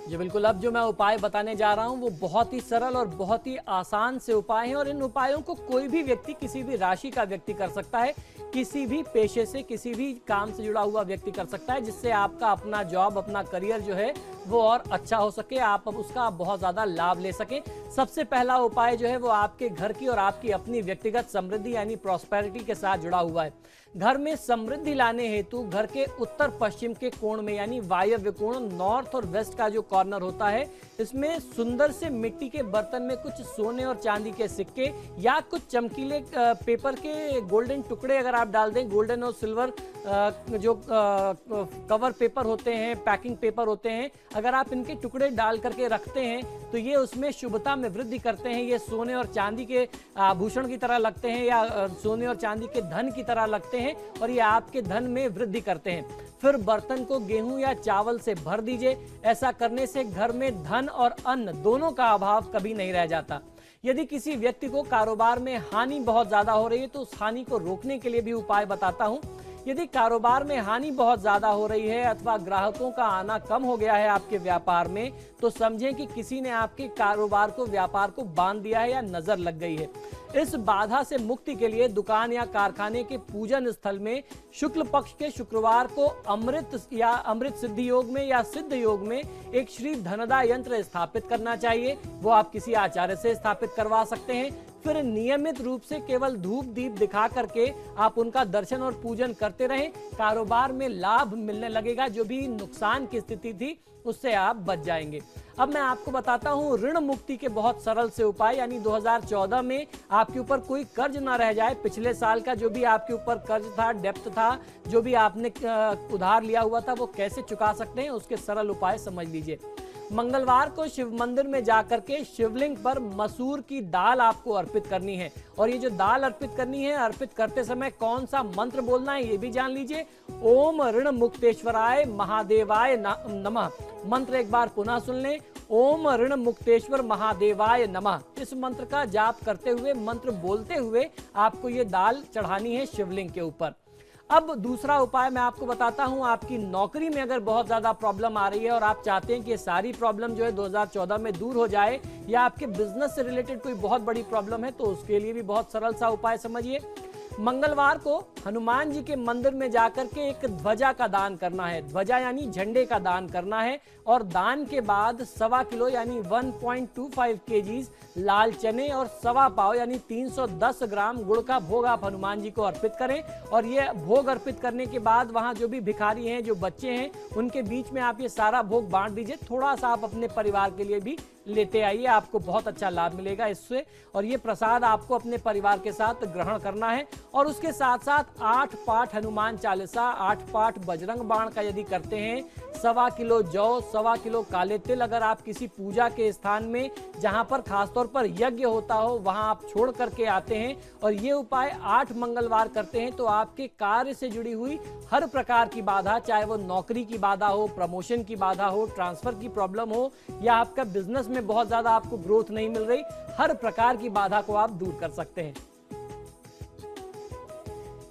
जी बिल्कुल। अब जो मैं उपाय बताने जा रहा हूं वो बहुत ही सरल और बहुत ही आसान से उपाय हैं और इन उपायों को कोई भी व्यक्ति, किसी भी राशि का व्यक्ति कर सकता है, किसी भी पेशे से, किसी भी काम से जुड़ा हुआ व्यक्ति कर सकता है, जिससे आपका अपना जॉब, अपना करियर जो है वो और अच्छा हो सके, आप उसका बहुत ज्यादा लाभ ले सकें। सबसे पहला उपाय जो है वो आपके घर की और आपकी अपनी व्यक्तिगत समृद्धि यानी प्रॉस्पेरिटी के साथ जुड़ा हुआ है। घर में समृद्धि लाने हेतु घर के उत्तर पश्चिम के कोण में यानी वायव्य कोण, नॉर्थ और वेस्ट का जो कॉर्नर होता है, इसमें सुंदर से मिट्टी के बर्तन में कुछ सोने और चांदी के सिक्के या कुछ चमकीले पेपर के गोल्डन टुकड़े अगर आप डाल दें, गोल्डन और सिल्वर जो कवर पेपर होते हैं, पैकिंग पेपर होते हैं, अगर आप इनके टुकड़े डाल करके रखते हैं तो ये उसमें शुभता में वृद्धि करते हैं। ये सोने और चांदी के आभूषण की तरह लगते हैं या सोने और चांदी के धन की तरह लगते हैं और ये आपके धन में वृद्धि करते हैं। फिर बर्तन को गेहूं या चावल से भर दीजिए। ऐसा करने से घर में धन और अन्न दोनों का अभाव कभी नहीं रह जाता। यदि किसी व्यक्ति को कारोबार में हानि बहुत ज्यादा हो रही है तो उस हानि को रोकने के लिए भी उपाय बताता हूं। यदि कारोबार में हानि बहुत ज्यादा हो रही है अथवा ग्राहकों का आना कम हो गया है आपके व्यापार में, तो समझें कि किसी ने आपके कारोबार को, व्यापार को बांध दिया है या नजर लग गई है। इस बाधा से मुक्ति के लिए दुकान या कारखाने के पूजन स्थल में शुक्ल पक्ष के शुक्रवार को अमृत सिद्धि योग में या सिद्ध योग में एक श्री धनदा यंत्र स्थापित करना चाहिए। वो आप किसी आचार्य से स्थापित करवा सकते हैं। फिर नियमित रूप से केवल धूप दीप दिखा करके आप उनका दर्शन और पूजन करते रहें। कारोबार में लाभ मिलने लगेगा, जो भी नुकसान की स्थिति थी उससे आप बच जाएंगे। अब मैं आपको बताता हूं ऋण मुक्ति के बहुत सरल से उपाय, यानी 2014 में आपके ऊपर कोई कर्ज ना रह जाए। पिछले साल का जो भी आपके ऊपर कर्ज था, डेप्थ था, जो भी आपने उधार लिया हुआ था, वो कैसे चुका सकते हैं उसके सरल उपाय समझ लीजिए। मंगलवार को शिव मंदिर में जाकर के शिवलिंग पर मसूर की दाल आपको अर्पित करनी है। और ये जो दाल अर्पित करनी है, अर्पित करते समय कौन सा मंत्र बोलना है ये भी जान लीजिए। ओम ऋण मुक्तेश्वराय महादेवाय नमः। मंत्र एक बार पुनः सुन लें। ओम ऋण मुक्तेश्वर महादेवाय नमः। इस मंत्र का जाप करते हुए, मंत्र बोलते हुए आपको ये दाल चढ़ानी है शिवलिंग के ऊपर। अब दूसरा उपाय मैं आपको बताता हूं। आपकी नौकरी में अगर बहुत ज्यादा प्रॉब्लम आ रही है और आप चाहते हैं कि ये सारी प्रॉब्लम जो है 2014 में दूर हो जाए, या आपके बिजनेस से रिलेटेड कोई बहुत बड़ी प्रॉब्लम है, तो उसके लिए भी बहुत सरल सा उपाय समझिए। मंगलवार को हनुमान जी के मंदिर में जाकर के एक ध्वजा का दान करना है। ध्वजा यानी झंडे का दान करना है और दान के बाद 1.25 किलो यानी 1.25 kg लाल चने और 1.25 पाव यानी 310 ग्राम गुड़ का भोग आप हनुमान जी को अर्पित करें। और ये भोग अर्पित करने के बाद वहां जो भी भिखारी हैं, जो बच्चे हैं, उनके बीच में आप ये सारा भोग बांट दीजिए। थोड़ा सा आप अपने परिवार के लिए भी लेते आइए, आपको बहुत अच्छा लाभ मिलेगा इससे। और ये प्रसाद आपको अपने परिवार के साथ ग्रहण करना है। और उसके साथ साथ 8 पाठ हनुमान चालीसा, 8 पाठ बजरंग बाण का यदि करते हैं, 1.25 किलो जौ, 1.25 किलो काले तिल अगर आप किसी पूजा के स्थान में जहां पर खासतौर पर यज्ञ होता हो वहां आप छोड़ करके आते हैं और ये उपाय 8 मंगलवार करते हैं, तो आपके कार्य से जुड़ी हुई हर प्रकार की बाधा, चाहे वो नौकरी की बाधा हो, प्रमोशन की बाधा हो, ट्रांसफर की प्रॉब्लम हो, या आपका बिजनेस में बहुत ज्यादा आपको ग्रोथ नहीं मिल रही, हर प्रकार की बाधा को आप दूर कर सकते हैं।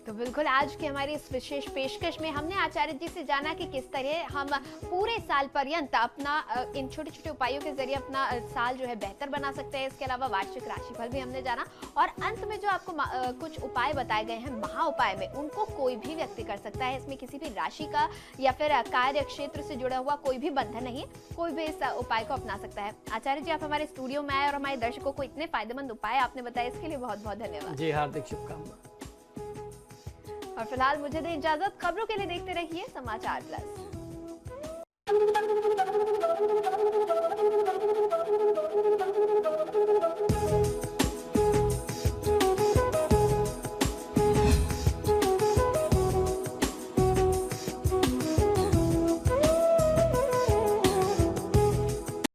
तो बिल्कुल आज की हमारी इस विशेष पेशकश में हमने आचार्य जी से जाना कि किस तरह हम पूरे साल पर्यंत अपना इन छोटे छोटे उपायों के जरिए अपना साल जो है बेहतर बना सकते हैं। इसके अलावा वार्षिक राशिफल भी हमने जाना और अंत में जो आपको कुछ उपाय बताए गए हैं महा उपाय में, उनको कोई भी व्यक्ति कर सकता है। इसमें किसी भी राशि का या फिर कार्य क्षेत्र से जुड़ा हुआ कोई भी बंधन नहीं है, कोई भी इस उपाय को अपना सकता है। आचार्य जी, आप हमारे स्टूडियो में आए और हमारे दर्शकों को इतने फायदेमंद उपाय आपने बताया, इसके लिए बहुत बहुत धन्यवाद जी। हार्दिक शुभकामनाएं। और फिलहाल मुझे दें इजाजत। खबरों के लिए देखते रहिए समाचार प्लस।